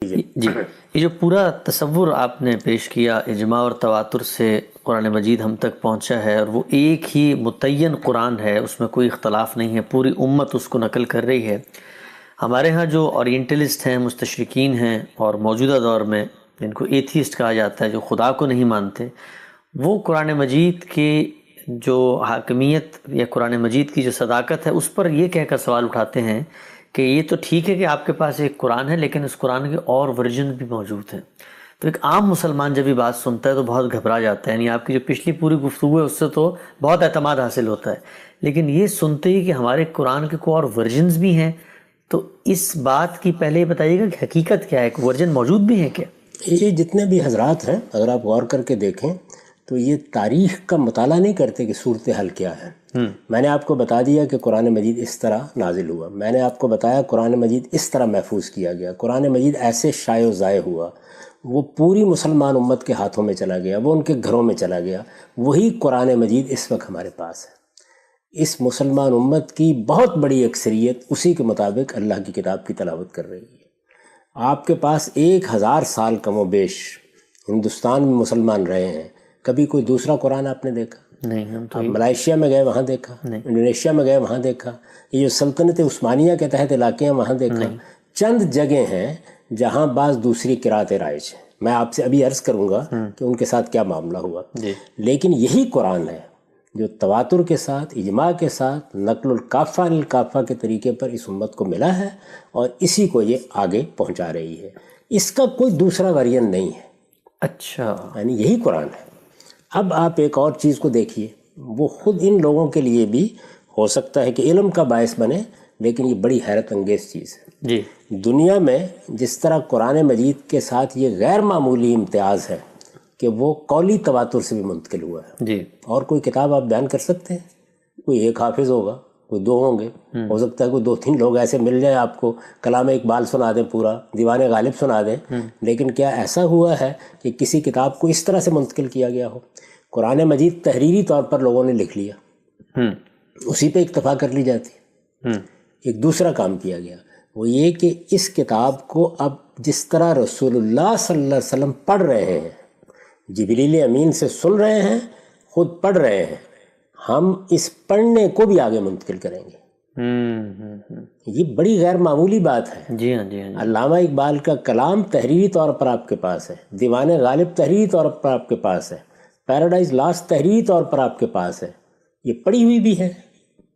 جی، یہ جو پورا تصور آپ نے پیش کیا اجماع اور تواتر سے قرآن مجید ہم تک پہنچا ہے، اور وہ ایک ہی متعین قرآن ہے، اس میں کوئی اختلاف نہیں ہے، پوری امت اس کو نقل کر رہی ہے۔ ہمارے ہاں جو اورینٹلسٹ ہیں، مستشرقین ہیں، اور موجودہ دور میں جن کو ایتھیسٹ کہا جاتا ہے، جو خدا کو نہیں مانتے، وہ قرآن مجید کی جو حاکمیت یا قرآن مجید کی جو صداقت ہے اس پر یہ کہہ کر سوال اٹھاتے ہیں کہ یہ تو ٹھیک ہے کہ آپ کے پاس ایک قرآن ہے، لیکن اس قرآن کے اور ورژن بھی موجود ہیں۔ تو ایک عام مسلمان جب یہ بات سنتا ہے تو بہت گھبرا جاتا ہے، یعنی آپ کی جو پچھلی پوری گفتگو ہے اس سے تو بہت اعتماد حاصل ہوتا ہے، لیکن یہ سنتے ہی کہ ہمارے قرآن کے کوئی اور ورژنز بھی ہیں، تو اس بات کی پہلے یہ بتائیے گا کہ حقیقت کیا ہے، ایک ورژن موجود بھی ہے کیا؟ یہ جتنے بھی حضرات ہیں اگر آپ غور کر کے دیکھیں تو یہ تاریخ کا مطالعہ نہیں کرتے کہ صورتحال کیا ہے۔ میں نے آپ کو بتا دیا کہ قرآن مجید اس طرح نازل ہوا، میں نے آپ کو بتایا قرآن مجید اس طرح محفوظ کیا گیا، قرآن مجید ایسے شائع و ضائع ہوا، وہ پوری مسلمان امت کے ہاتھوں میں چلا گیا، وہ ان کے گھروں میں چلا گیا۔ وہی قرآن مجید اس وقت ہمارے پاس ہے۔ اس مسلمان امت کی بہت بڑی اکثریت اسی کے مطابق اللہ کی کتاب کی تلاوت کر رہی ہے۔ آپ کے پاس 1000 سال کم و بیش ہندوستان میں مسلمان رہے ہیں، کبھی کوئی دوسرا قرآن آپ نے دیکھا؟ نہیں، ہم تو آپ ملائیشیا میں گئے وہاں دیکھا، انڈونیشیا میں گئے وہاں دیکھا، یہ جو سلطنت عثمانیہ کے تحت علاقے ہیں وہاں دیکھا۔ چند جگہ ہیں جہاں بعض دوسری قرأتیں رائج ہیں، میں آپ سے ابھی عرض کروں گا کہ ان کے ساتھ کیا معاملہ ہوا، لیکن یہی قرآن ہے جو تواتر کے ساتھ، اجماع کے ساتھ، نقل الکافہ عن الکافہ کے طریقے پر اس امت کو ملا ہے، اور اسی کو یہ آگے پہنچا رہی ہے۔ اس کا کوئی دوسرا ورژن نہیں ہے۔ اچھا، یعنی یہی قرآن ہے۔ اب آپ ایک اور چیز کو دیکھیے، وہ خود ان لوگوں کے لیے بھی ہو سکتا ہے کہ علم کا باعث بنے، لیکن یہ بڑی حیرت انگیز چیز ہے۔ جی، دنیا میں جس طرح قرآن مجید کے ساتھ یہ غیر معمولی امتیاز ہے کہ وہ قولی تواتر سے بھی منتقل ہوا ہے۔ جی، اور کوئی کتاب آپ بیان کر سکتے ہیں؟ کوئی ایک حافظ ہوگا، کوئی 2 ہوں گے، ہو سکتا ہے کوئی 2-3 لوگ ایسے مل جائیں آپ کو کلام اقبال سنا دیں، پورا دیوان غالب سنا دیں، لیکن کیا ایسا ہوا ہے کہ کسی کتاب کو اس طرح سے منتقل کیا گیا ہو؟ قرآن مجید تحریری طور پر لوگوں نے لکھ لیا، اسی پہ اکتفا کر لی جاتی۔ ایک دوسرا کام کیا گیا، وہ یہ کہ اس کتاب کو اب جس طرح رسول اللہ صلی اللہ علیہ وسلم پڑھ رہے ہیں، جبریل امین سے سن رہے ہیں، خود پڑھ رہے ہیں، ہم اس پڑھنے کو بھی آگے منتقل کریں گے۔ یہ بڑی غیر معمولی بات ہے۔ جی ہاں، جی ہاں، علامہ اقبال کا کلام تحریری طور پر آپ کے پاس ہے، دیوان غالب تحریری طور پر آپ کے پاس ہے، پیراڈائز لاسٹ تحریری طور پر آپ کے پاس ہے، یہ پڑھی ہوئی بھی ہے۔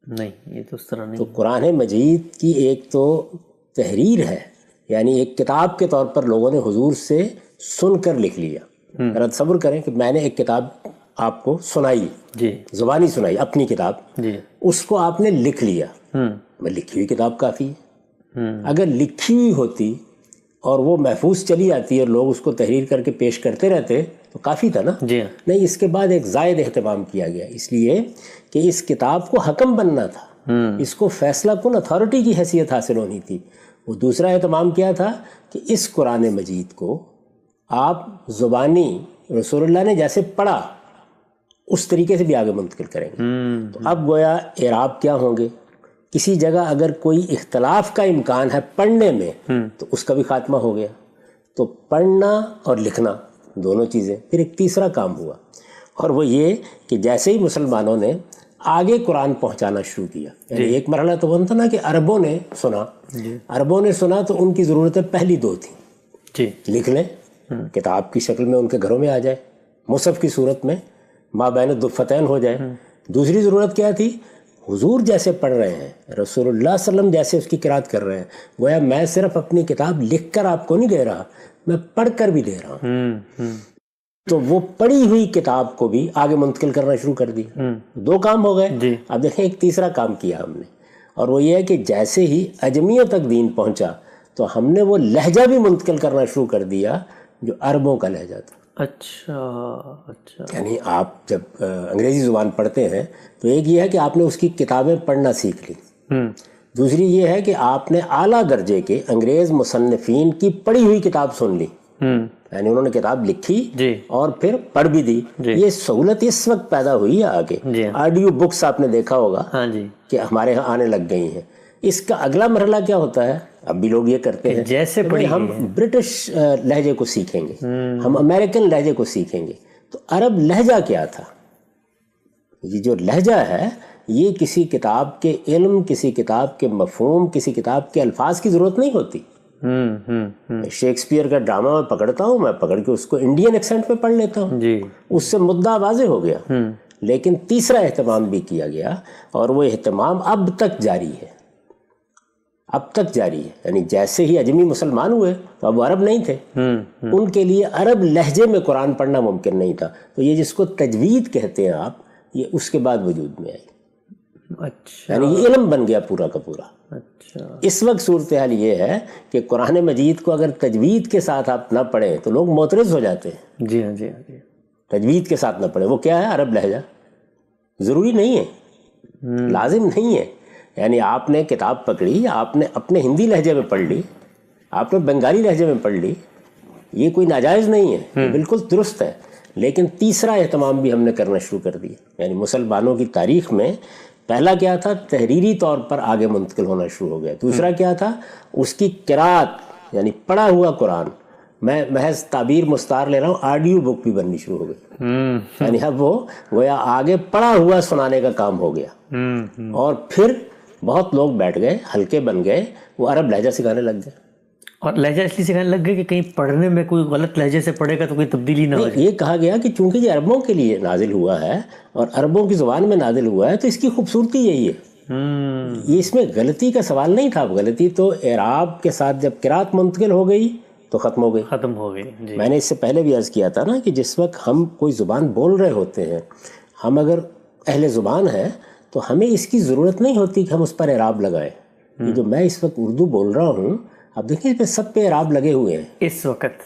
نہیں، یہ تو اس طرح نہیں۔ تو قرآن مجید کی ایک تو تحریر ہے، یعنی ایک کتاب کے طور پر لوگوں نے حضور سے سن کر لکھ لیا۔ ذرا تصور کریں کہ میں نے ایک کتاب آپ کو سنائی، جی، زبانی سنائی، اپنی کتاب، جی، اس کو آپ نے لکھ لیا۔ میں لکھی ہوئی کتاب کافی ہے۔ اگر لکھی ہوئی ہوتی اور وہ محفوظ چلی آتی اور لوگ اس کو تحریر کر کے پیش کرتے رہتے تو کافی تھا نا۔ جی، نہیں، اس کے بعد ایک زائد اہتمام کیا گیا، اس لیے کہ اس کتاب کو حکم بننا تھا، اس کو فیصلہ کن اتھارٹی کی حیثیت حاصل ہونی تھی۔ وہ دوسرا اہتمام کیا تھا کہ اس قرآن مجید کو آپ زبانی رسول اللہ نے جیسے پڑھا اس طریقے سے بھی آگے منتقل کریں گے۔ تو اب گویا اعراب کیا ہوں گے، کسی جگہ اگر کوئی اختلاف کا امکان ہے پڑھنے میں تو اس کا بھی خاتمہ ہو گیا۔ تو پڑھنا اور لکھنا دونوں چیزیں۔ پھر ایک تیسرا کام ہوا، اور وہ یہ کہ جیسے ہی مسلمانوں نے آگے قرآن پہنچانا شروع کیا، یعنی ایک مرحلہ تو وہ تھا نا کہ عربوں نے سنا، عربوں نے سنا تو ان کی ضرورتیں پہلی 2 تھیں، جی، لکھ لیں، کتاب کی شکل میں ان کے گھروں میں آ جائے، مصحف کی صورت میں ما بین الدفتین ہو جائے۔ دوسری ضرورت کیا تھی؟ حضور جیسے پڑھ رہے ہیں، رسول اللہ صلی اللہ علیہ وسلم جیسے اس کی قرأت کر رہے ہیں، گویا میں صرف اپنی کتاب لکھ کر آپ کو نہیں دے رہا، میں پڑھ کر بھی دے رہا ہوں۔ تو وہ پڑھی ہوئی کتاب کو بھی آگے منتقل کرنا شروع کر دیا۔ 2 کام ہو گئے۔ اب دیکھیں ایک تیسرا کام کیا ہم نے، اور وہ یہ ہے کہ جیسے ہی عجمیوں تک دین پہنچا تو ہم نے وہ لہجہ بھی منتقل کرنا شروع کر دیا جو عربوں کا لہجہ تھا۔ اچھا، اچھا، یعنی آپ جب انگریزی زبان پڑھتے ہیں تو ایک یہ ہے کہ آپ نے اس کی کتابیں پڑھنا سیکھ لی، دوسری یہ ہے کہ آپ نے اعلیٰ درجے کے انگریز مصنفین کی پڑھی ہوئی کتاب سن لی، یعنی انہوں نے کتاب لکھی اور پھر پڑھ بھی دی۔ یہ سہولت اس وقت پیدا ہوئی ہے آگے، آڈیو بکس آپ نے دیکھا ہوگا کہ ہمارے ہاں آنے لگ گئی ہیں۔ اس کا اگلا مرحلہ کیا ہوتا ہے اب بھی لوگ یہ کرتے ہیں جیسے کہ ہم برٹش لہجے کو سیکھیں گے، ہم امریکن لہجے کو سیکھیں گے. تو عرب لہجہ کیا تھا؟ یہ جو لہجہ ہے یہ کسی کتاب کے علم، کسی کتاب کے مفہوم، کسی کتاب کے الفاظ کی ضرورت نہیں ہوتی. شیکسپیئر کا ڈرامہ میں پکڑتا ہوں، میں پکڑ کے اس کو انڈین ایکسنٹ میں پڑھ لیتا ہوں، اس سے مدعا واضح ہو گیا. لیکن تیسرا اہتمام بھی کیا گیا، اور وہ اہتمام اب تک جاری ہے، اب تک جاری ہے. یعنی جیسے ہی عجمی مسلمان ہوئے تو اب وہ عرب نہیں تھے، ان کے لیے عرب لہجے میں قرآن پڑھنا ممکن نہیں تھا. تو یہ جس کو تجوید کہتے ہیں آپ، یہ اس کے بعد وجود میں آئی. اچھا، یعنی یہ علم بن گیا پورا کا پورا. اچھا. اس وقت صورتحال یہ ہے کہ قرآن مجید کو اگر تجوید کے ساتھ آپ نہ پڑھیں تو لوگ معترض ہو جاتے ہیں. جی ہاں، جی ہاں، جی. تجوید کے ساتھ نہ پڑھیں، وہ کیا ہے؟ عرب لہجہ. ضروری نہیں ہے، لازم نہیں ہے. یعنی آپ نے کتاب پکڑی، آپ نے اپنے ہندی لہجے میں پڑھ لی، آپ نے بنگالی لہجے میں پڑھ لی، یہ کوئی ناجائز نہیں ہے، یہ بالکل درست ہے. لیکن تیسرا اہتمام بھی ہم نے کرنا شروع کر دیا. یعنی مسلمانوں کی تاریخ میں پہلا کیا تھا؟ تحریری طور پر آگے منتقل ہونا شروع ہو گیا. دوسرا کیا تھا؟ اس کی قرات، یعنی پڑھا ہوا قرآن. میں محض تعبیر مستعار لے رہا ہوں، آڈیو بک بھی بننی شروع ہو گئی. یعنی اب وہ گویا آگے پڑھا ہوا سنانے کا کام ہو گیا. اور پھر بہت لوگ بیٹھ گئے، ہلکے بن گئے، وہ عرب لہجہ سکھانے لگ گئے. اور لہجہ اس لیے سکھانے لگ گئے کہ کہیں پڑھنے میں کوئی غلط لہجے سے پڑھے گا تو کوئی تبدیلی نہ ہو جائے. یہ کہا گیا کہ چونکہ یہ عربوں کے لیے نازل ہوا ہے اور عربوں کی زبان میں نازل ہوا ہے تو اس کی خوبصورتی یہی ہے. یہ اس میں غلطی کا سوال نہیں تھا. غلطی تو اعراب کے ساتھ جب قرات منتقل ہو گئی تو ختم ہو گئی. جی. میں نے اس سے پہلے بھی عرض کیا تھا نا کہ جس وقت ہم کوئی زبان بول رہے ہوتے ہیں، ہم اگر اہل زبان ہیں تو ہمیں اس کی ضرورت نہیں ہوتی کہ ہم اس پر اعراب لگائیں. یہ جو میں اس وقت اردو بول رہا ہوں، اب دیکھیں اس پہ سب پہ اعراب لگے ہوئے ہیں.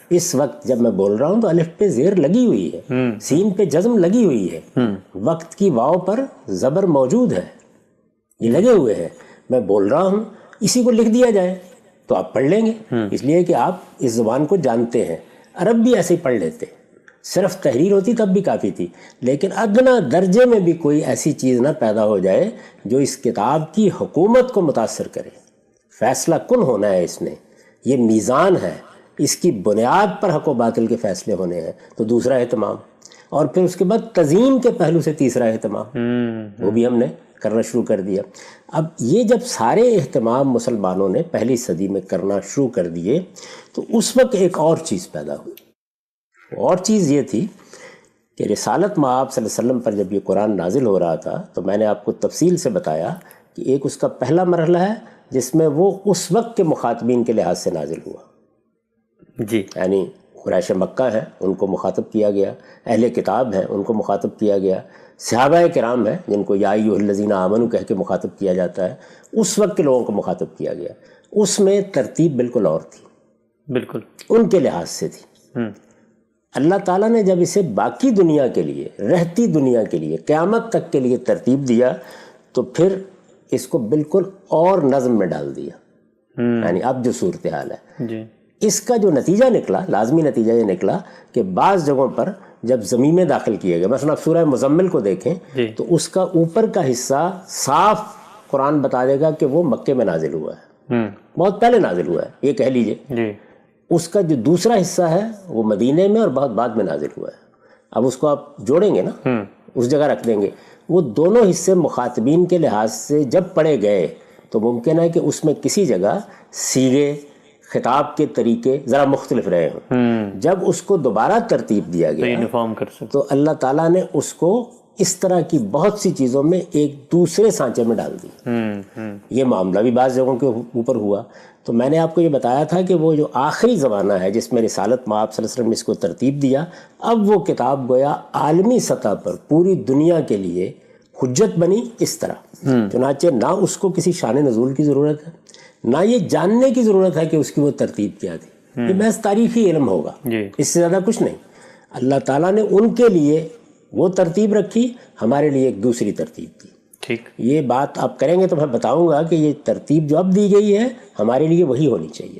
اس وقت جب میں بول رہا ہوں تو الف پہ زیر لگی ہوئی ہے، سین پہ جزم لگی ہوئی ہے، وقت کی واو پر زبر موجود ہے، یہ لگے ہوئے ہیں. میں بول رہا ہوں، اسی کو لکھ دیا جائے تو آپ پڑھ لیں گے، اس لیے کہ آپ اس زبان کو جانتے ہیں. عرب بھی ایسے ہی پڑھ لیتے، صرف تحریر ہوتی تب بھی کافی تھی. لیکن ادنا درجے میں بھی کوئی ایسی چیز نہ پیدا ہو جائے جو اس کتاب کی حکومت کو متاثر کرے. فیصلہ کن ہونا ہے اس نے، یہ میزان ہے، اس کی بنیاد پر حق و باطل کے فیصلے ہونے ہیں. تو دوسرا اہتمام، اور پھر اس کے بعد تزئین کے پہلو سے تیسرا اہتمام، وہ بھی ہم نے کرنا شروع کر دیا. اب یہ جب سارے اہتمام مسلمانوں نے پہلی صدی میں کرنا شروع کر دیے تو اس وقت ایک اور چیز پیدا ہوئی. اور چیز یہ تھی کہ رسالت مآب صلی اللہ علیہ وسلم پر جب یہ قرآن نازل ہو رہا تھا تو میں نے آپ کو تفصیل سے بتایا کہ ایک اس کا پہلا مرحلہ ہے جس میں وہ اس وقت کے مخاطبین کے لحاظ سے نازل ہوا. جی. یعنی قریش مکہ ہے، ان کو مخاطب کیا گیا، اہل کتاب ہیں ان کو مخاطب کیا گیا، صحابہ کرام ہیں جن کو یا ایھا الذین آمنوا کہہ کے مخاطب کیا جاتا ہے، اس وقت کے لوگوں کو مخاطب کیا گیا. اس میں ترتیب بالکل اور تھی، بالکل ان کے لحاظ سے تھی. اللہ تعالیٰ نے جب اسے باقی دنیا کے لیے، رہتی دنیا کے لیے، قیامت تک کے لیے ترتیب دیا تو پھر اس کو بالکل اور نظم میں ڈال دیا. یعنی اب جو صورتحال ہے، اس کا جو نتیجہ نکلا، لازمی نتیجہ یہ نکلا کہ بعض جگہوں پر جب زمین میں داخل کیے گئے، مثلا سورہ مزمل کو دیکھیں تو اس کا اوپر کا حصہ صاف قرآن بتا دے گا کہ وہ مکے میں نازل ہوا ہے، بہت پہلے نازل ہوا ہے یہ کہہ لیجئے. اس کا جو دوسرا حصہ ہے وہ مدینے میں اور بہت بعد میں نازل ہوا ہے. اب اس کو آپ جوڑیں گے نا، اس جگہ رکھ دیں گے، وہ دونوں حصے مخاطبین کے لحاظ سے جب پڑھے گئے تو ممکن ہے کہ اس میں کسی جگہ سیغے خطاب کے طریقے ذرا مختلف رہے ہوں. جب اس کو دوبارہ ترتیب دیا گیا تو اللہ تعالیٰ نے اس کو اس طرح کی بہت سی چیزوں میں ایک دوسرے سانچے میں ڈال دی. یہ معاملہ بھی بعض جگہوں کے اوپر ہوا. تو میں نے آپ کو یہ بتایا تھا کہ وہ جو آخری زمانہ ہے جس میں رسالت مآب صلی اللہ علیہ وسلم نے اس کو ترتیب دیا، اب وہ کتاب گویا عالمی سطح پر پوری دنیا کے لیے حجت بنی. اس طرح چنانچہ نہ اس کو کسی شان نزول کی ضرورت ہے، نہ یہ جاننے کی ضرورت ہے کہ اس کی وہ ترتیب کیا تھی. یہ محض تاریخی علم ہوگا، اس سے زیادہ کچھ نہیں. اللہ تعالیٰ نے ان کے لیے وہ ترتیب رکھی، ہمارے لیے ایک دوسری ترتیب تھی. ٹھیک، یہ بات آپ کریں گے تو میں بتاؤں گا کہ یہ ترتیب جو اب دی گئی ہے ہمارے لیے وہی ہونی چاہیے.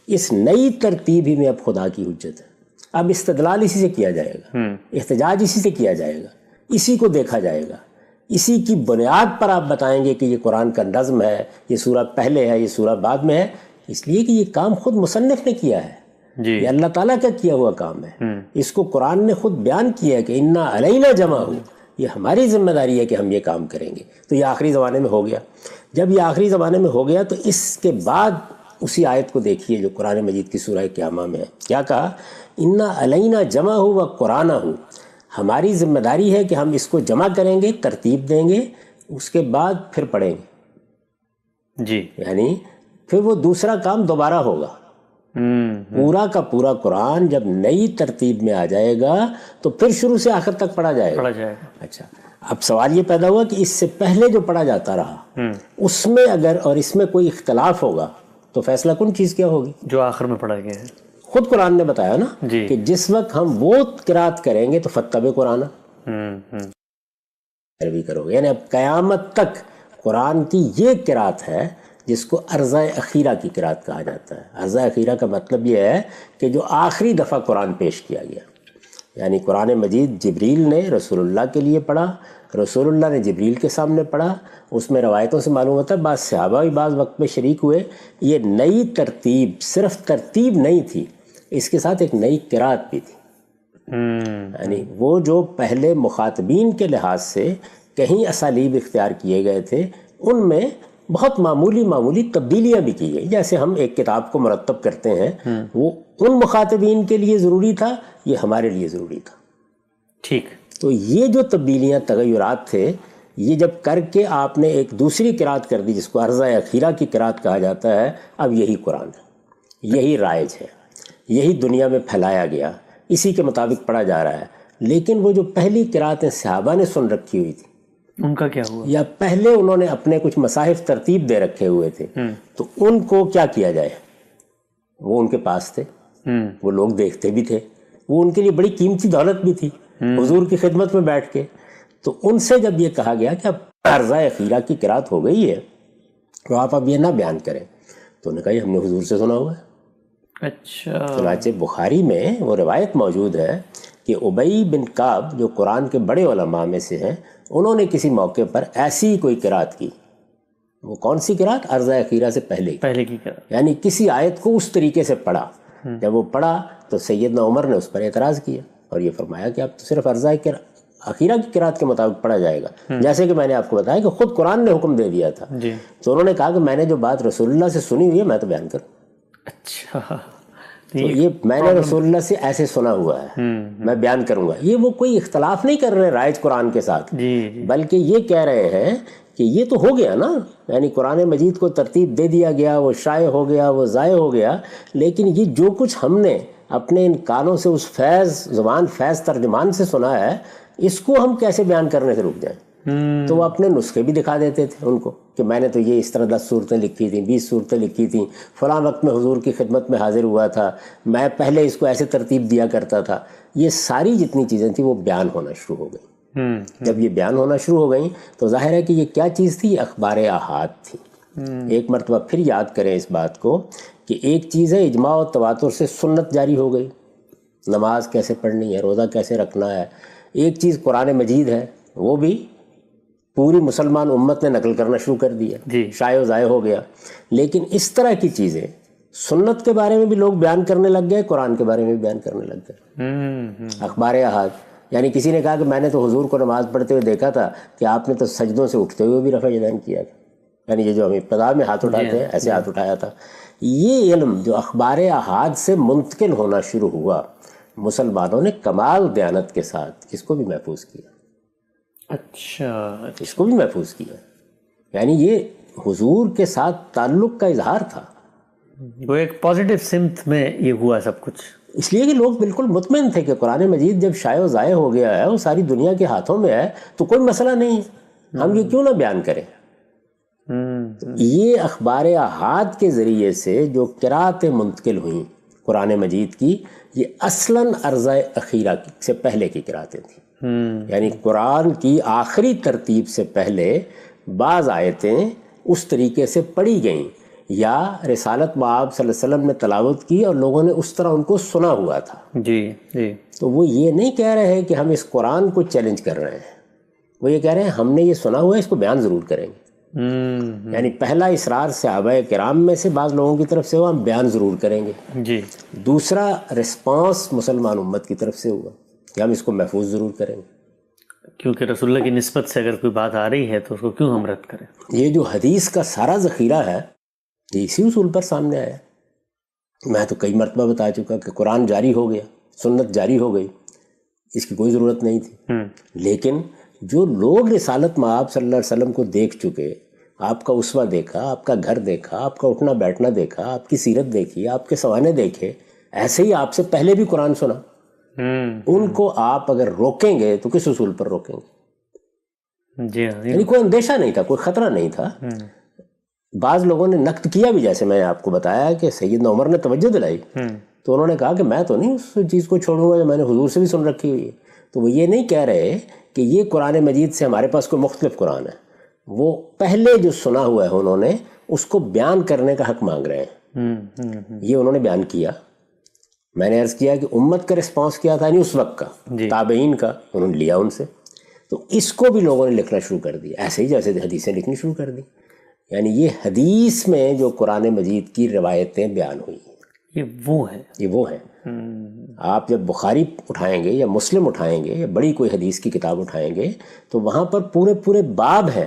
اس نئی ترتیب ہی میں اب خدا کی حجت ہے. اب استدلال اسی سے کیا جائے گا، احتجاج اسی سے کیا جائے گا، اسی کو دیکھا جائے گا. اسی کی بنیاد پر آپ بتائیں گے کہ یہ قرآن کا نظم ہے، یہ سورہ پہلے ہے، یہ سورہ بعد میں ہے، اس لیے کہ یہ کام خود مصنف نے کیا ہے، جی یہ اللہ تعالیٰ کا کیا ہوا کام ہے۔ اس کو قرآن نے خود بیان کیا ہے کہ انا علینا جمع ہو، یہ ہماری ذمہ داری ہے کہ ہم یہ کام کریں گے۔ تو یہ آخری زمانے میں ہو گیا۔ جب یہ آخری زمانے میں ہو گیا تو اس کے بعد اسی آیت کو دیکھیے جو قرآن مجید کی سورہ قیامہ میں ہے، کیا کہا؟ انا علینا جمع ہو و قرآن ہو، ہماری ذمہ داری ہے کہ ہم اس کو جمع کریں گے، ترتیب دیں گے، اس کے بعد پھر پڑھیں گے، جی یعنی پھر وہ دوسرا کام دوبارہ ہوگا۔ پورا کا پورا قرآن جب نئی ترتیب میں آ جائے گا تو پھر شروع سے آخر تک پڑھا جائے گا۔ اچھا، اب سوال یہ پیدا ہوا کہ اس سے پہلے جو پڑھا جاتا رہا اس میں اگر اور اس میں کوئی اختلاف ہوگا تو فیصلہ کن چیز کیا ہوگی؟ جو آخر میں پڑھا گیا ہے۔ خود قرآن نے بتایا نا جی کہ جس وقت ہم وہ قرات کریں گے تو فتب قرآن بھی کرو گے، یعنی اب قیامت تک قرآن کی یہ قرات ہے جس کو عرضہ اخیرہ کی قرات کہا جاتا ہے۔ عرضہ اخیرہ کا مطلب یہ ہے کہ جو آخری دفعہ قرآن پیش کیا گیا، یعنی قرآن مجید جبریل نے رسول اللہ کے لیے پڑھا، رسول اللہ نے جبریل کے سامنے پڑھا۔ اس میں روایتوں سے معلوم ہوتا ہے بعض صحابہ بھی بعض وقت میں شریک ہوئے۔ یہ نئی ترتیب صرف ترتیب نہیں تھی، اس کے ساتھ ایک نئی قرات بھی تھی، یعنی وہ جو پہلے مخاطبین کے لحاظ سے کہیں اسالیب اختیار کیے گئے تھے ان میں بہت معمولی تبدیلیاں بھی کی گئی۔ جیسے ہم ایک کتاب کو مرتب کرتے ہیں، وہ ان مخاطبین کے لیے ضروری تھا، یہ ہمارے لیے ضروری تھا۔ ٹھیک، تو یہ جو تبدیلیاں تغیرات تھے، یہ جب کر کے آپ نے ایک دوسری قرات کر دی جس کو عرضہ اخیرہ کی قرات کہا جاتا ہے، اب یہی قرآن ہے، یہی رائج ہے، یہی دنیا میں پھیلایا گیا، اسی کے مطابق پڑھا جا رہا ہے۔ لیکن وہ جو پہلی قراتیں صحابہ نے سن رکھی ہوئی تھی، ان کا کیا ہوا؟ یا پہلے انہوں نے اپنے کچھ مصاحف ترتیب دے رکھے ہوئے تھے، تو ان کو کیا کیا جائے؟ وہ ان کے پاس تھے، وہ لوگ دیکھتے بھی تھے، وہ ان کے لیے بڑی قیمتی دولت بھی تھی حضور کی خدمت میں بیٹھ کے۔ تو ان سے جب یہ کہا گیا کہ اب عرضہ اخیرہ کی قرات ہو گئی ہے تو آپ اب یہ نہ بیان کریں، تو انہوں نے کہا یہ ہم نے حضور سے سنا ہوا ہے۔ اچھا، چنانچہ بخاری میں وہ روایت موجود ہے کہ ابی بن کعب جو قرآن کے بڑے علماء میں سے ہیں، انہوں نے کسی موقع پر ایسی کوئی قرات کی۔ وہ کون سی قرات؟ عرضہ اخیرہ سے پہلے کی قرات، یعنی کسی آیت کو اس طریقے سے پڑھا۔ جب وہ پڑھا تو سیدنا عمر نے اس پر اعتراض کیا اور یہ فرمایا کہ اب تو صرف عرضہ اخیرہ کی قرات کے مطابق پڑھا جائے گا، جیسے کہ میں نے آپ کو بتایا کہ خود قرآن نے حکم دے دیا تھا۔ تو انہوں نے کہا کہ میں نے جو بات رسول اللہ سے سنی ہوئی ہے میں تو بیان کروں۔ اچھا، تو یہ میں نے رسول اللہ سے ایسے سنا ہوا ہے، میں بیان کروں گا۔ یہ وہ کوئی اختلاف نہیں کر رہے رائج قرآن کے ساتھ، بلکہ یہ کہہ رہے ہیں کہ یہ تو ہو گیا نا، یعنی قرآن مجید کو ترتیب دے دیا گیا، وہ شائع ہو گیا، وہ ضائع ہو گیا، لیکن یہ جو کچھ ہم نے اپنے ان کانوں سے اس فیض زبان فیض ترجمان سے سنا ہے، اس کو ہم کیسے بیان کرنے سے رک جائیں؟ تو وہ اپنے نسخے بھی دکھا دیتے تھے ان کو کہ میں نے تو یہ اس طرح 10 صورتیں لکھی تھیں، 20 صورتیں لکھی تھیں، فلاں وقت میں حضور کی خدمت میں حاضر ہوا تھا، میں پہلے اس کو ایسے ترتیب دیا کرتا تھا۔ یہ ساری جتنی چیزیں تھیں وہ بیان ہونا شروع ہو گئیں۔ جب یہ بیان ہونا شروع ہو گئیں تو ظاہر ہے کہ یہ کیا چیز تھی؟ یہ اخبار احاد تھی۔ ایک مرتبہ پھر یاد کریں اس بات کو کہ ایک چیز ہے اجماع و تواتر سے سنت جاری ہو گئی، نماز کیسے پڑھنی ہے، روزہ کیسے رکھنا ہے۔ ایک چیز قرآن مجید ہے، وہ بھی پوری مسلمان امت نے نقل کرنا شروع کر دیا، شائع و ضائع ہو گیا۔ لیکن اس طرح کی چیزیں سنت کے بارے میں بھی لوگ بیان کرنے لگ گئے، قرآن کے بارے میں بھی بیان کرنے لگ گئے۔ اخبار احاد، یعنی کسی نے کہا کہ میں نے تو حضور کو نماز پڑھتے ہوئے دیکھا تھا کہ آپ نے تو سجدوں سے اٹھتے ہوئے بھی رفع یدین کیا تھا، یعنی یہ جو ہم ابتدا میں ہاتھ اٹھاتے ہیں ایسے ہاتھ اٹھایا تھا۔ یہ علم جو اخبار احاد سے منتقل ہونا شروع ہوا، مسلمانوں نے کمال دیانت کے ساتھ اس کو بھی محفوظ کیا۔ اچھا، اس کو بھی محفوظ کیا، یعنی یہ حضور کے ساتھ تعلق کا اظہار تھا۔ وہ ایک پازیٹیو سمت میں یہ ہوا سب کچھ، اس لیے کہ لوگ بالکل مطمئن تھے کہ قرآن مجید جب شائع و ضائع ہو گیا ہے، وہ ساری دنیا کے ہاتھوں میں ہے، تو کوئی مسئلہ نہیں ہے، ہم یہ کیوں نہ بیان کریں۔ یہ اخبار احاد کے ذریعے سے جو قراتیں منتقل ہوئیں قرآن مجید کی، یہ اصلاً عرضہ اخیرہ سے پہلے کی قراتیں تھیں۔ یعنی قرآن کی آخری ترتیب سے پہلے بعض آیتیں اس طریقے سے پڑھی گئیں یا رسالت مآب صلی اللہ علیہ وسلم نے تلاوت کی اور لوگوں نے اس طرح ان کو سنا ہوا تھا۔ جی جی، تو وہ یہ نہیں کہہ رہے ہیں کہ ہم اس قرآن کو چیلنج کر رہے ہیں، وہ یہ کہہ رہے ہیں ہم نے یہ سنا ہوا ہے، اس کو بیان ضرور کریں گے۔ یعنی پہلا اصرار صحابہ کرام میں سے بعض لوگوں کی طرف سے ہوا، ہم بیان ضرور کریں گے۔ جی۔ دوسرا رسپانس مسلمان امت کی طرف سے ہوا کہ ہم اس کو محفوظ ضرور کریں گے، کیونکہ رسول اللہ کی نسبت سے اگر کوئی بات آ رہی ہے تو اس کو کیوں ہم رد کریں۔ یہ جو حدیث کا سارا ذخیرہ ہے یہ اسی اصول پر سامنے آیا۔ میں تو کئی مرتبہ بتا چکا کہ قرآن جاری ہو گیا، سنت جاری ہو گئی، اس کی کوئی ضرورت نہیں تھی۔ لیکن جو لوگ رسالت مآب صلی اللہ علیہ وسلم کو دیکھ چکے، آپ کا اسوہ دیکھا، آپ کا گھر دیکھا، آپ کا اٹھنا بیٹھنا دیکھا، آپ کی سیرت دیکھی، آپ کے سوانے دیکھے، ایسے ہی آپ سے پہلے بھی قرآن سنا، ان کو آپ اگر روکیں گے تو کس اصول پر روکیں گے؟ جی ہاں، یعنی کوئی اندیشہ نہیں تھا، کوئی خطرہ نہیں تھا۔ بعض لوگوں نے نقد کیا بھی، جیسے میں نے آپ کو بتایا کہ سیدنا عمر نے توجہ دلائی تو انہوں نے کہا کہ میں تو نہیں اس چیز کو چھوڑوں گا جو میں نے حضور سے بھی سن رکھی ہوئی ہے۔ تو وہ یہ نہیں کہہ رہے کہ یہ قرآن مجید سے ہمارے پاس کوئی مختلف قرآن ہے، وہ پہلے جو سنا ہوا ہے انہوں نے اس کو بیان کرنے کا حق مانگ رہے ہیں۔ یہ انہوں نے بیان کیا۔ میں نے عرض کیا کہ امت کا رسپانس کیا تھا، یعنی اس وقت کا، تابعین کا، انہوں نے لیا ان سے، تو اس کو بھی لوگوں نے لکھنا شروع کر دیا، ایسے ہی جیسے حدیثیں لکھنی شروع کر دی۔ یعنی یہ حدیث میں جو قرآن مجید کی روایتیں بیان ہوئی ہیں یہ وہ ہیں۔ آپ جب بخاری اٹھائیں گے یا مسلم اٹھائیں گے یا بڑی کوئی حدیث کی کتاب اٹھائیں گے تو وہاں پر پورے باب ہیں